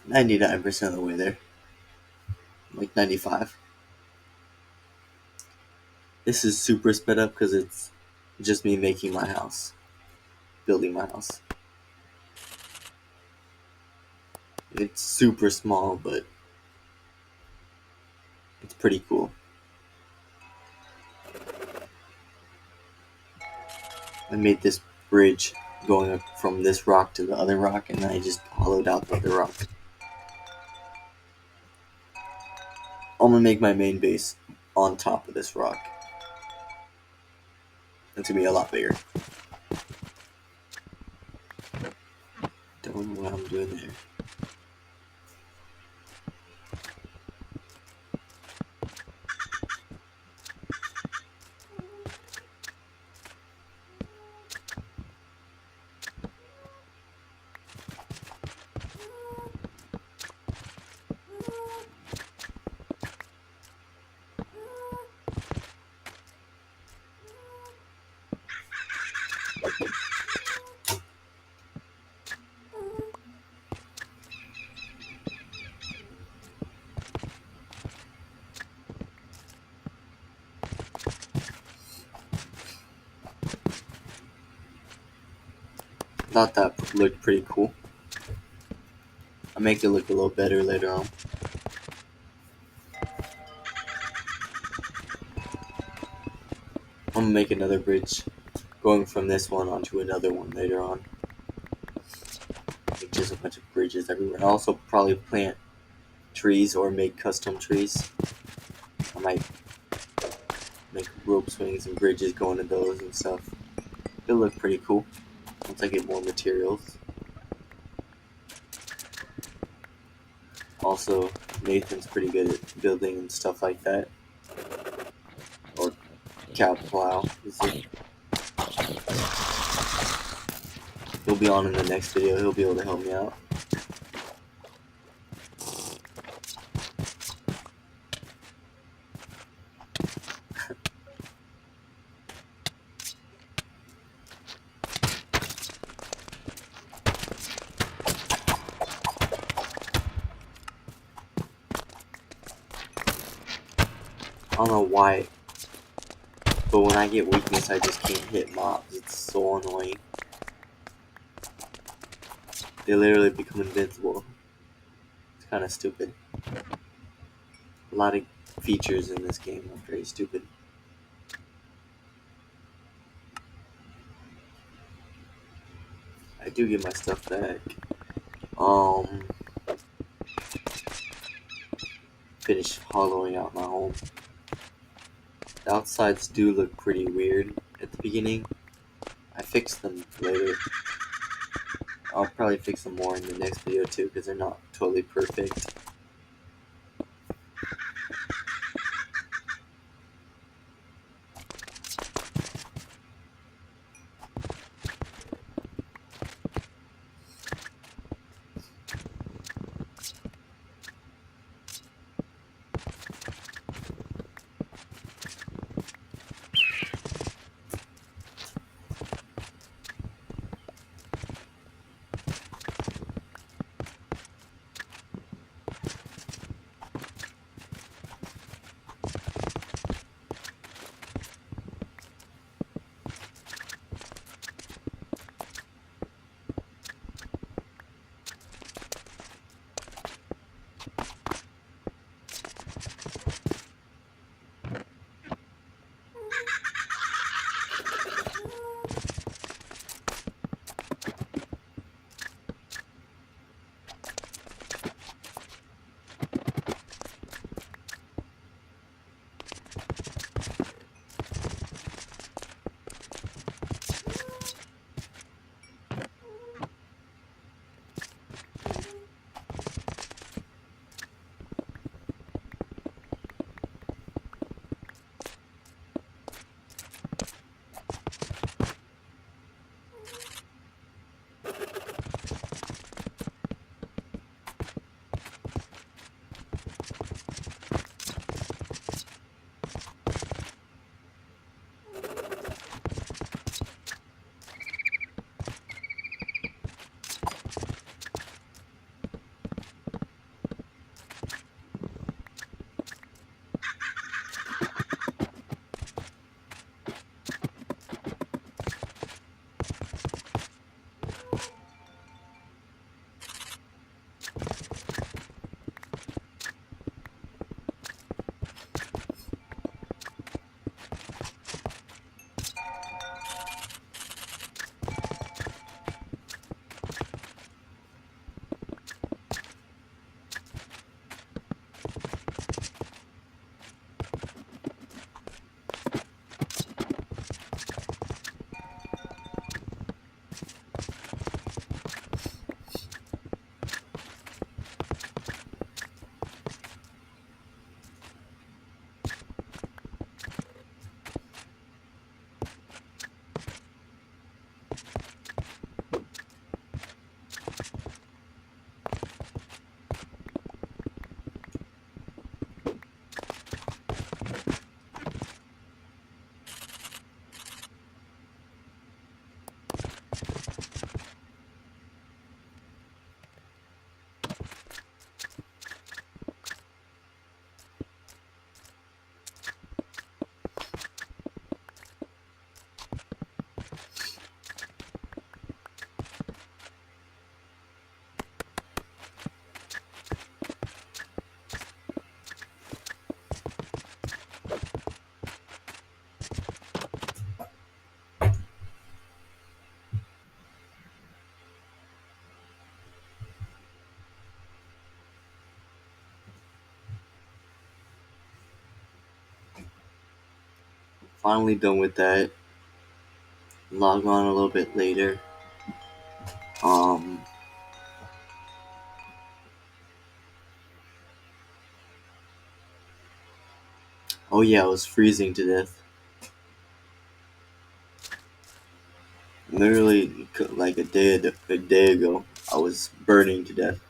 99% of the way there. Like 95. This is super sped up because it's just me making my house. Building my house. It's super small, but it's pretty cool. I made this bridge going up from this rock to the other rock, and then I just hollowed out the other rock. I'm gonna make my main base on top of this rock. It's gonna be a lot bigger. Don't know what I'm doing there. Thought that looked pretty cool. I'll make it look a little better later on. I'm gonna make another bridge going from this one onto another one later on. Make just a bunch of bridges everywhere. I'll also probably plant trees or make custom trees. I might make rope swings and bridges going to those and stuff. It'll look pretty cool once I get more materials. Also, Nathan's pretty good at building and stuff like that. Or cow plow. He'll be on in the next video. He'll be able to help me out. I don't know why, but when I get weakness, I just can't hit mobs. It's so annoying. They literally become invincible. It's kind of stupid. A lot of features in this game are very stupid. I do get my stuff back. Finish hollowing out my home. The outsides do look pretty weird at the beginning. I fixed them later. I'll probably fix them more in the next video too, because they're not totally perfect. Finally done with that. Log on a little bit later. Um, oh yeah, I was freezing to death. Literally, like a day ago, I was burning to death.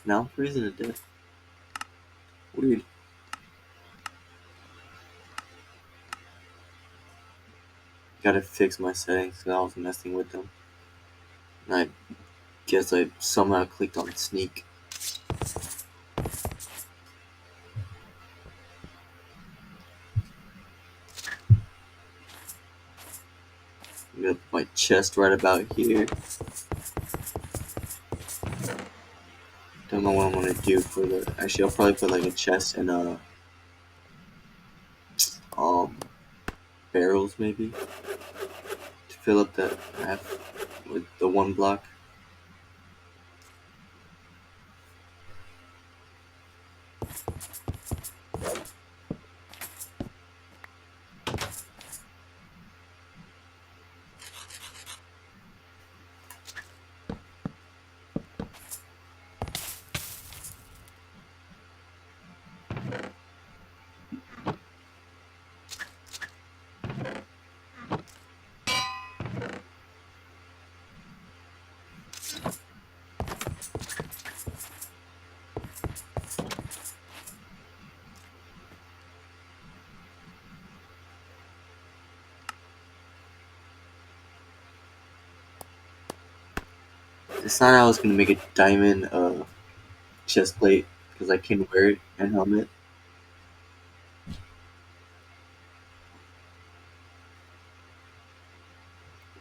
Now I'm freezing to death. Weird. Gotta fix my settings because I was messing with them. And I guess I somehow clicked on sneak. I'm gonna put my chest right about here. Don't know what I'm gonna do for the. Actually, I'll probably put like a chest and um barrels maybe to fill up that half with the one block. decided I was gonna make a diamond chest plate because I can wear it and helmet.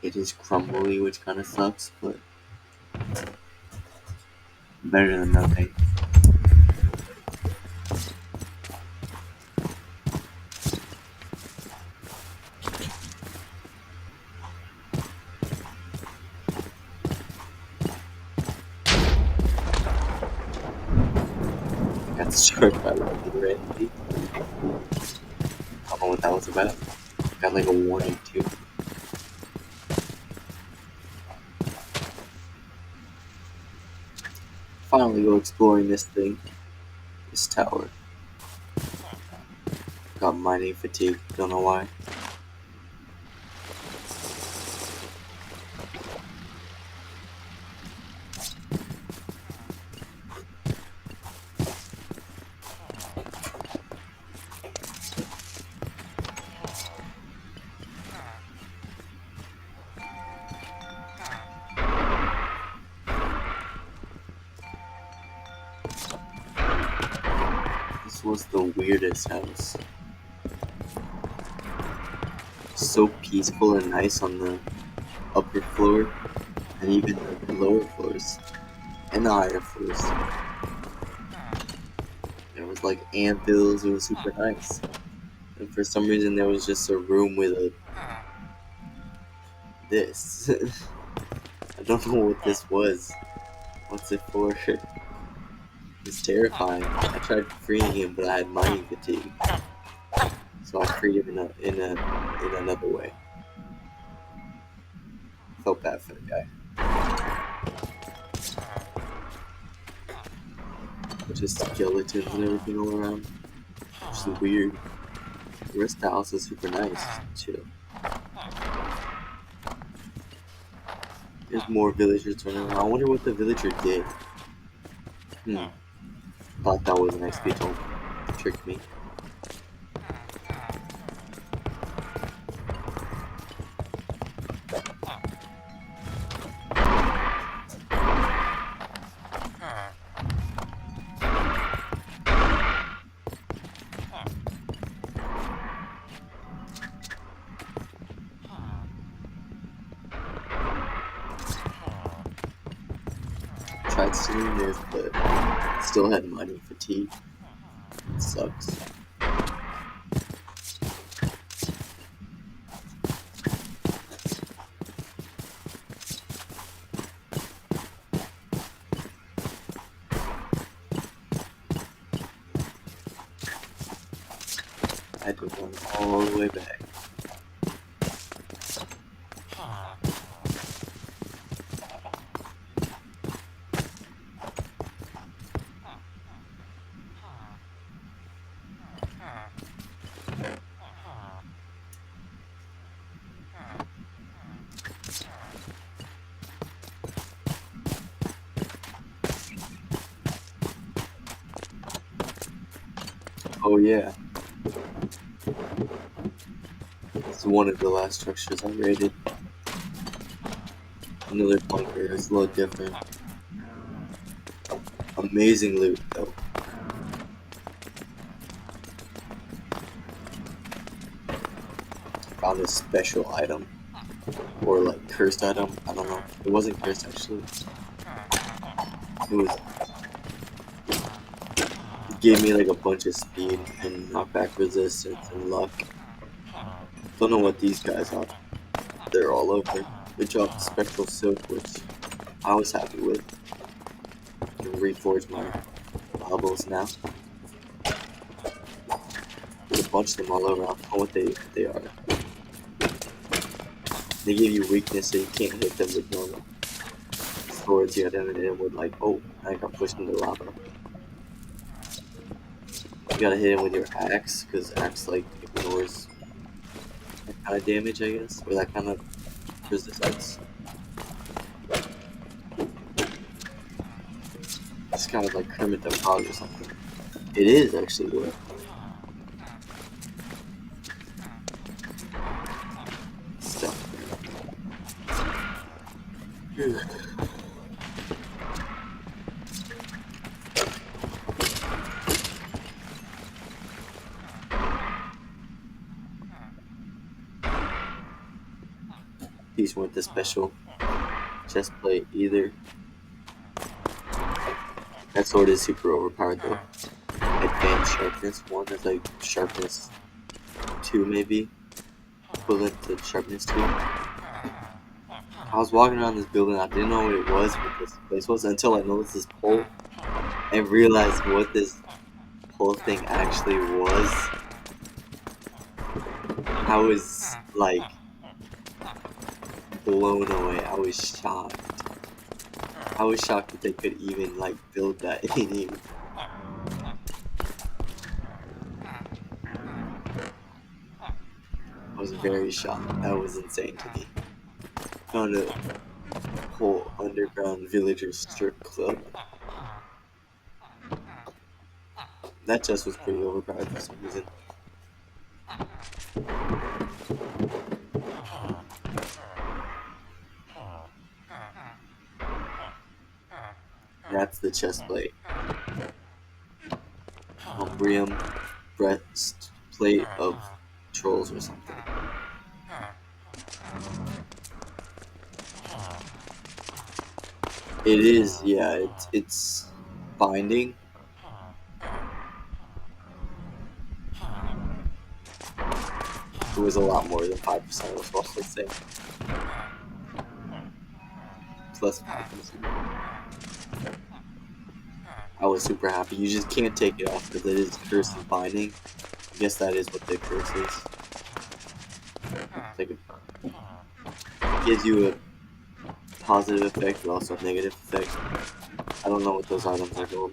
It is crumbly, which kind of sucks, but better than nothing. Got destroyed by lightning randomly. I don't know what that was about. Got like a warning too. Finally go exploring this thing. This tower. Got mining fatigue, don't know why. This was the weirdest house. So peaceful and nice on the upper floor, and even the lower floors, and the higher floors. There was like anvils, it was super nice. And for some reason there was just a room with a this. I don't know what this was. What's it for? It's terrifying. I tried freeing him, but I had mining fatigue. So I freed him in another way. Felt bad for the guy. Just skeletons and everything all around. Which is weird. The rest of the house is super nice. Chill. There's more villagers running around. I wonder what the villager did. Thought that was an XP token. Tricked me. Tried stealing this, but still had mining fatigue. It sucks. I had to run all the way back. Oh yeah. This is one of the last structures I raided. Another bunker, it's a little different. Amazing loot though. Found a special item. Or like cursed item, I don't know. It wasn't cursed actually. It was gave me like a bunch of speed and knockback resistance and luck. Don't know what these guys are. They're all over. They dropped spectral silk, which I was happy with. I can reforge my baubles now. There's a bunch of them all over. I don't know what they are. They give you weakness so you can't hit them with normal swords. You gotta hit them with like, oh, I got pushed into lava. You gotta hit him with your axe, because axe like ignores that kind of damage, I guess, or that kind of resistance. It's kind of like Kermit the Frog or something. It is actually what. Stuff. These weren't the special chest plate either. That sword is super overpowered though. Advanced sharpness 1 is like sharpness 2 maybe. Equivalent to sharpness 2. I was walking around this building, I didn't know what it was, what this place was, until I noticed this pole and realized what this pole thing actually was. I was like blown away. I was shocked. I was shocked that they could even like build that in. I was very shocked. That was insane to me. Found a whole underground villager strip club. That chest was pretty overpowered for some reason. That's the chest plate. Umbrium breastplate of trolls or something. It is, yeah, it's binding. It was a lot more than 5%, I was supposed to say. Plus 5%. I was super happy. You just can't take it off because it is curse and binding. I guess that is what the curse is. Like it gives you a positive effect, but also a negative effect. I don't know what those items are called.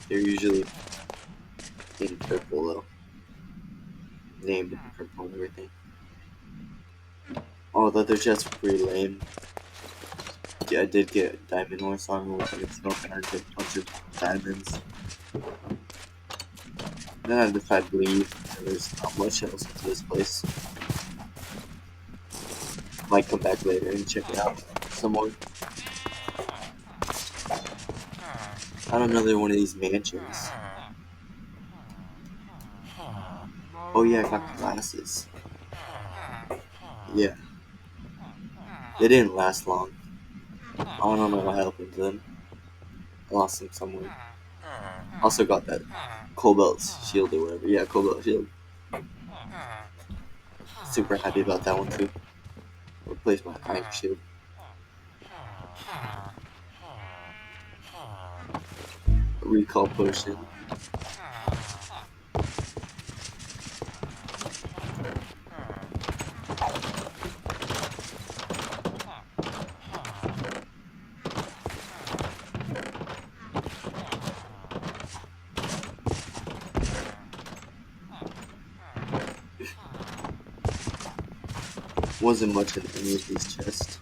They're usually in purple though. Named in purple and everything. Oh, the other chests were pretty lame. Yeah, I did get diamond horse armor, which I can smoke and I get a bunch of diamonds. Then I decided to leave, and there's not much else to this place. Might come back later and check it out some more. Found another one of these mansions. Oh yeah, I got glasses. Yeah. They didn't last long. I don't know what happened to them. I lost them somewhere. Also got that cobalt shield or whatever. Yeah, cobalt shield. Super happy about that one too. Replaced my iron shield. A recall potion. Wasn't much in any of these chests.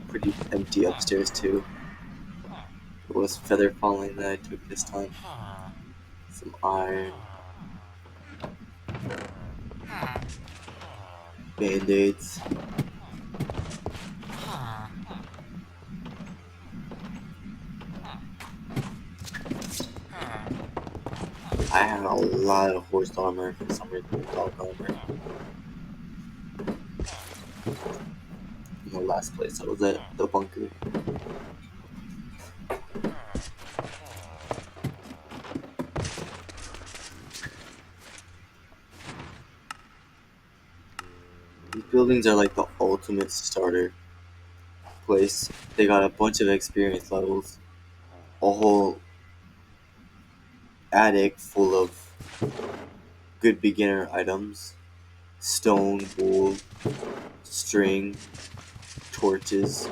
Pretty empty upstairs too. It was feather falling that I took this time. Some iron. Band-aids. I had a lot of horse armor for some reason. Dog armor. In the last place I was at, the bunker. These buildings are like the ultimate starter place. They got a bunch of experience levels. A whole attic full of good beginner items. Stone, wool, string, torches,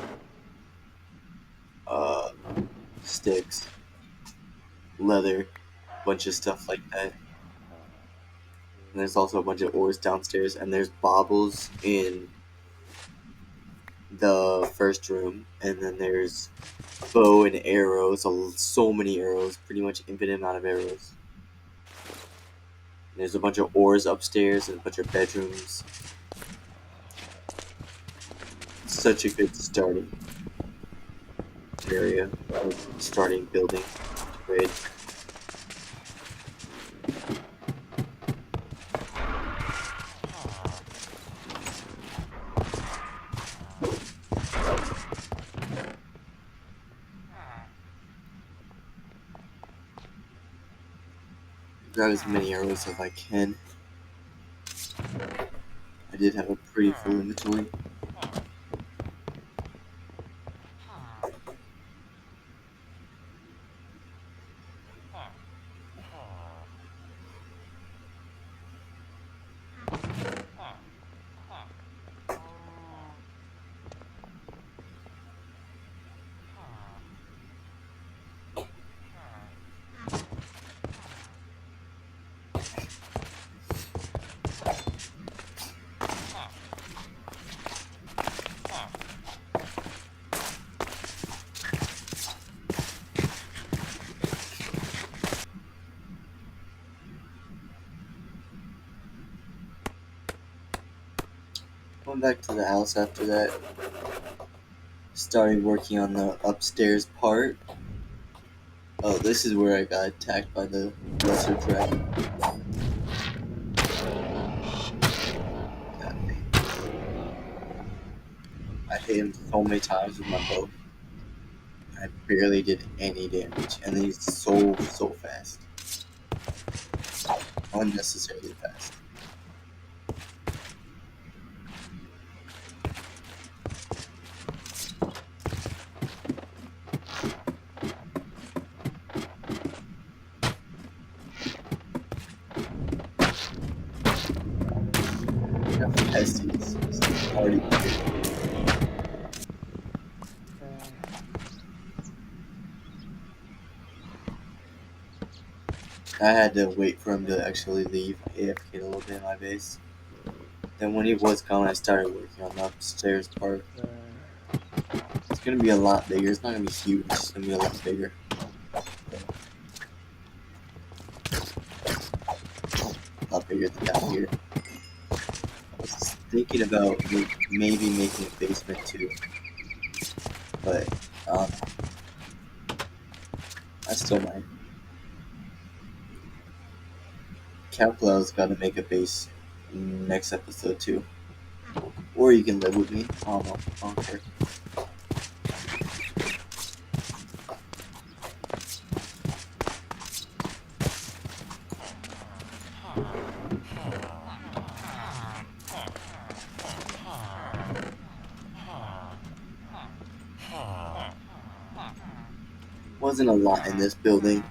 sticks, leather, bunch of stuff like that. And there's also a bunch of ores downstairs, and there's baubles in the first room, and then there's bow and arrows, so many arrows, pretty much infinite amount of arrows. And there's a bunch of ores upstairs and a bunch of bedrooms. Such a good starting area, starting building, trade. grab as many arrows as I can. I did have a pretty full inventory. Went back to the house after that. Started working on the upstairs part. Oh, this is where I got attacked by the lesser dragon. God dang. I hit him so many times with my bow. I barely did any damage, and he's so fast. Unnecessarily fast. How fast he is. He's already dead. I had to wait for him to actually leave. I AFK'd a little bit in my base. Then when he was gone, I started working on the upstairs part. It's gonna be a lot bigger. It's not gonna be huge. It's gonna be a lot bigger. A lot bigger than down here. I was thinking about maybe making a basement too, but I still might. Caplow's got to make a base next episode too, or you can live with me. I don't know. I don't care. Wasn't a lot in this building,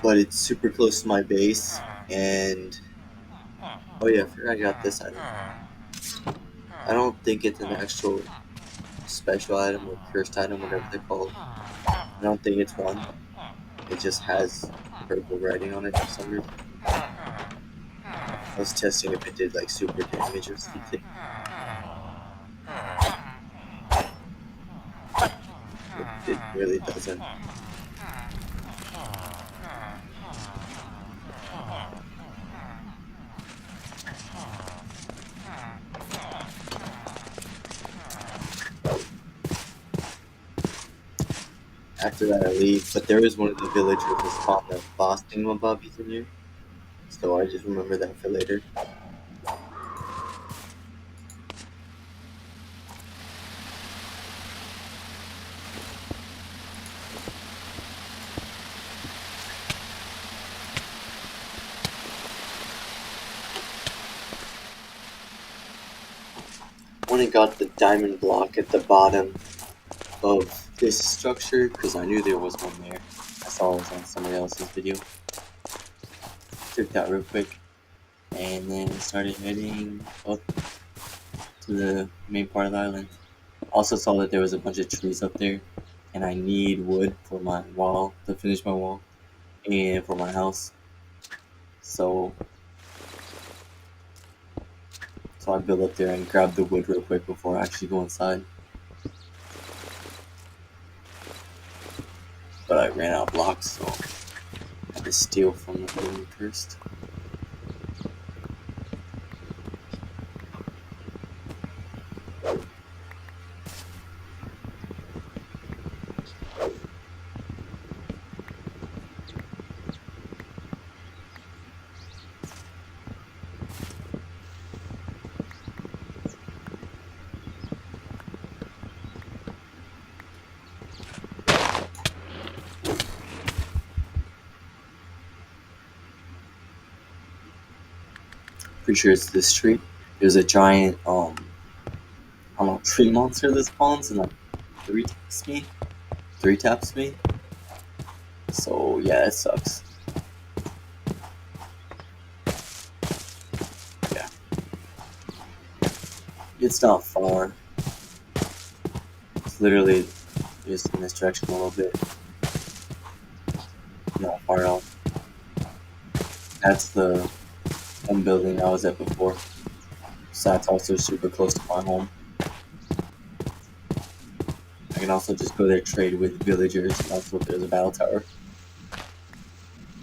but it's super close to my base, and oh yeah, I forgot I got this item. I don't think it's an actual special item or cursed item, whatever they're called. I don't think it's one. It just has purple writing on it for some reason. I was testing if it did like super damage or something. It really doesn't. After that I leave, but there is one of the villagers that spawned the boss thingamabobbies in here. So I just remember that for later. When I got the diamond block at the bottom of this structure, because I knew there was one there. I saw it was on somebody else's video. Took that real quick, and then started heading up to the main part of the island. Also saw that there was a bunch of trees up there, and I need wood for my wall, to finish my wall, and for my house. So I built up there and grabbed the wood real quick before I actually go inside. But I ran out of blocks, so I had to steal from the building first. Pretty sure it's this tree. There's a giant I don't know, tree monster that spawns and like three taps me. Three taps me. So yeah, it sucks. Yeah. It's not far. It's literally just in this direction a little bit. Not far out. That's the home building I was at before. So that's also super close to my home. I can also just go there trade with villagers. And also there's a battle tower.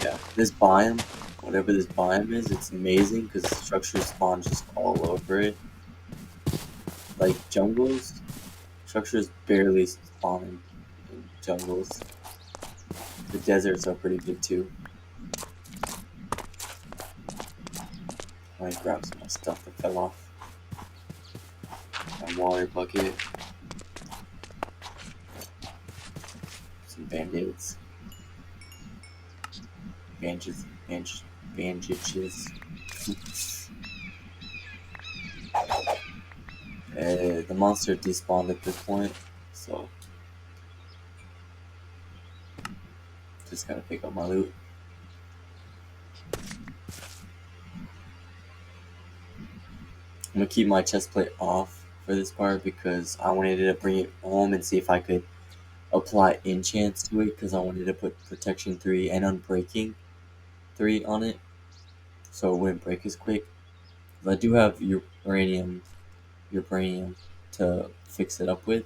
Yeah, this biome, whatever this biome is, it's amazing because structures spawn just all over it. Like jungles, structures barely spawn in jungles. The deserts are pretty big too. I might grab some of my stuff that fell off. My water bucket, some band-aids, bandages. The monster despawned at this point, so just gotta pick up my loot. I'm gonna keep my chest plate off for this part because I wanted to bring it home and see if I could apply enchants to it because I wanted to put protection 3 and unbreaking 3 on it so it wouldn't break as quick. I do have uranium to fix it up with,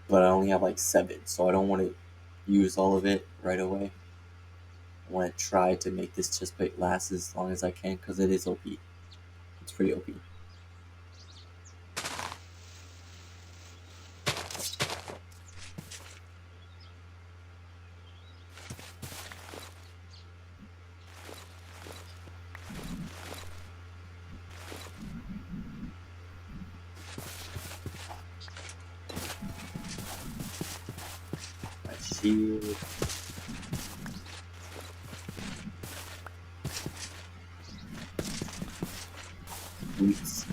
but I only have like 7, so I don't want to use all of it right away. I want to try to make this chest plate last as long as I can because it is OP. It's pretty OP. My shield. Boots.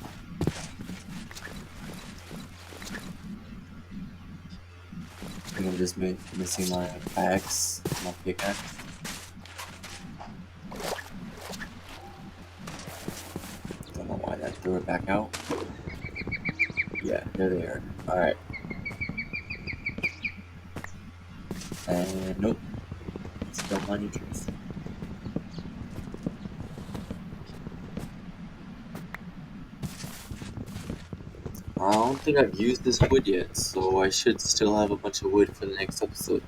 I think I'm just missing my axe, my pickaxe. Don't know why that threw it back out. Yeah, there they are. Alright. And nope. It's still money trees. I don't think I've used this wood yet, so I should still have a bunch of wood for the next episode.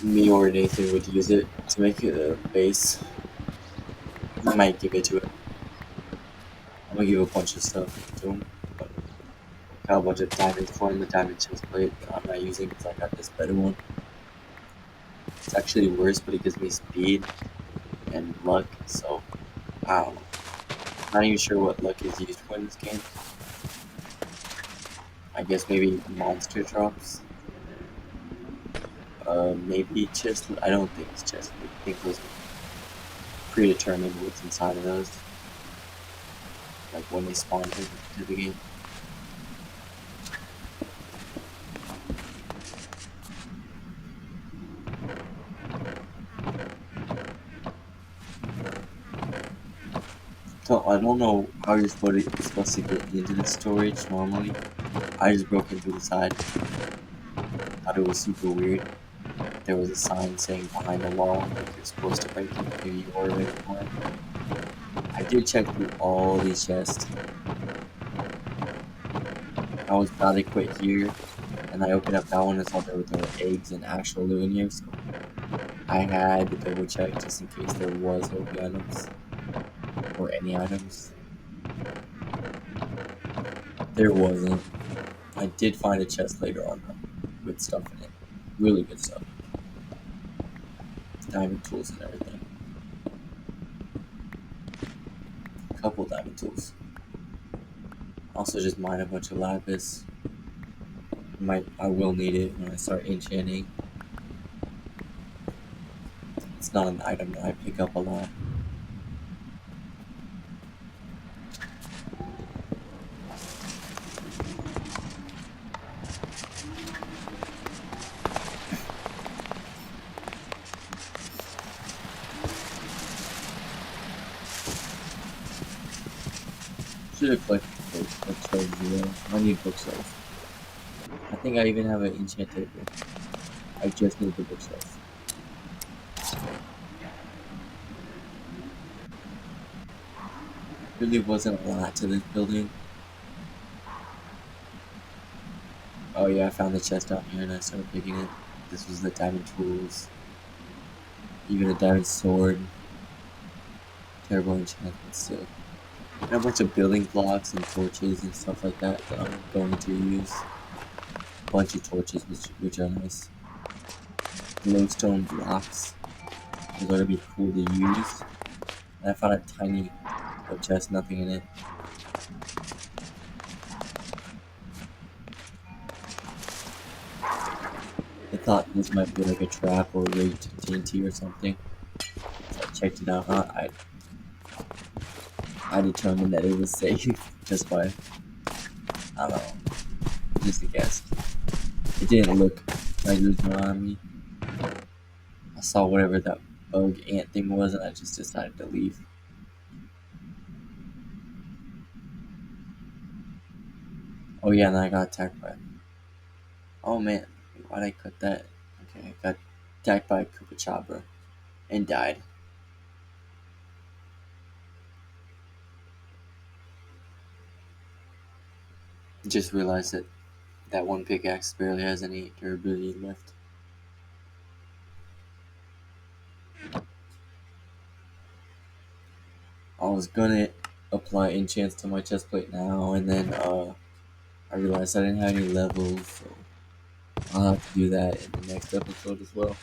Me or Nathan would use it to make it a base. I might give it to it. I'm gonna give a bunch of stuff to him. But I got a bunch of diamonds for him, the diamond chest plate that I'm not using because I got this better one. It's actually worse, but it gives me speed and luck, so I don't know. I'm not even sure what luck is used for in this game. I guess maybe monster drops. Maybe chest. I don't think it's chest. I think it was predetermined what's inside of those. Like when they spawn into the game. So I don't know how you're supposed to get into the storage normally. I just broke into the side. Thought it was super weird. There was a sign saying behind the wall like you're supposed to break in. Maybe you were ready for it. I did check through all these chests. I was about to quit here, and I opened up that one and saw there were eggs and actual loot in here. So I had to double check just in case there was OP items or any items. There wasn't. I did find a chest later on though, with stuff in it. Really good stuff. Diamond tools and everything. A couple diamond tools. Also just mine a bunch of lapis. I will need it when I start enchanting. It's not an item that I pick up a lot. should have collected bookshelves as well. I need bookshelves. I think I even have an enchant table. I just need the bookshelves. Really wasn't a lot to this building. Oh yeah, I found the chest down here and I started picking it. This was the diamond tools, even a diamond sword, terrible enchantment still. And a bunch of building blocks and torches and stuff like that that I'm going to use. A bunch of torches, which are nice. Glowstone blocks. They're going to be cool to use. And I found a tiny chest, nothing in it. I thought this might be like a trap or a raid to TNT or something. So I checked it out. I determined that it was safe just by, I don't know, just a guess. It didn't look like it was going on me. I saw whatever that bug ant thing was and I just decided to leave. Oh yeah, and I got attacked by. Oh man, why'd I cut that? Okay, I got attacked by a Koopa Chopper and died. Just realized that that one pickaxe barely has any durability left. I was gonna apply enchants to my chest plate now, and then I realized I didn't have any levels, so I'll have to do that in the next episode as well.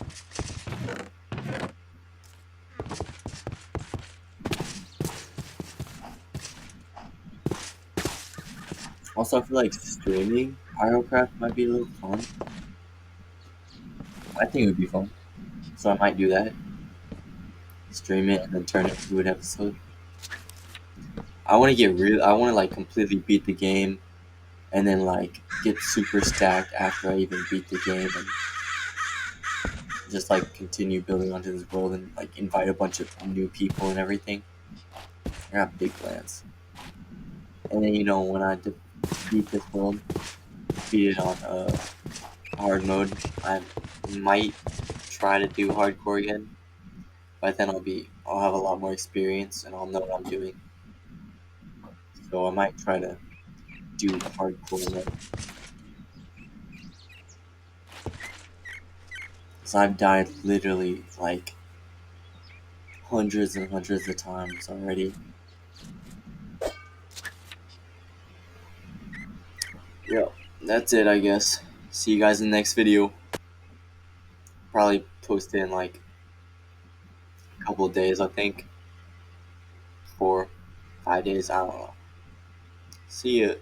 Also, I feel like streaming irlCraft might be a little fun. I think it would be fun, so I might do that. Stream it and then turn it into an episode. I want to get real. I want to like completely beat the game, and then like get super stacked after I even beat the game, and just like continue building onto this world and like invite a bunch of new people and everything. I got big plans. And then when I beat this world, beat it on hard mode, I might try to do hardcore again. But then I'll have a lot more experience and I'll know what I'm doing. So I might try to do hardcore then. So I've died literally like hundreds and hundreds of times already. Yep, that's it I guess. See you guys in the next video. Probably post it in like a couple of days I think. 4, 5 days, I don't know. See ya.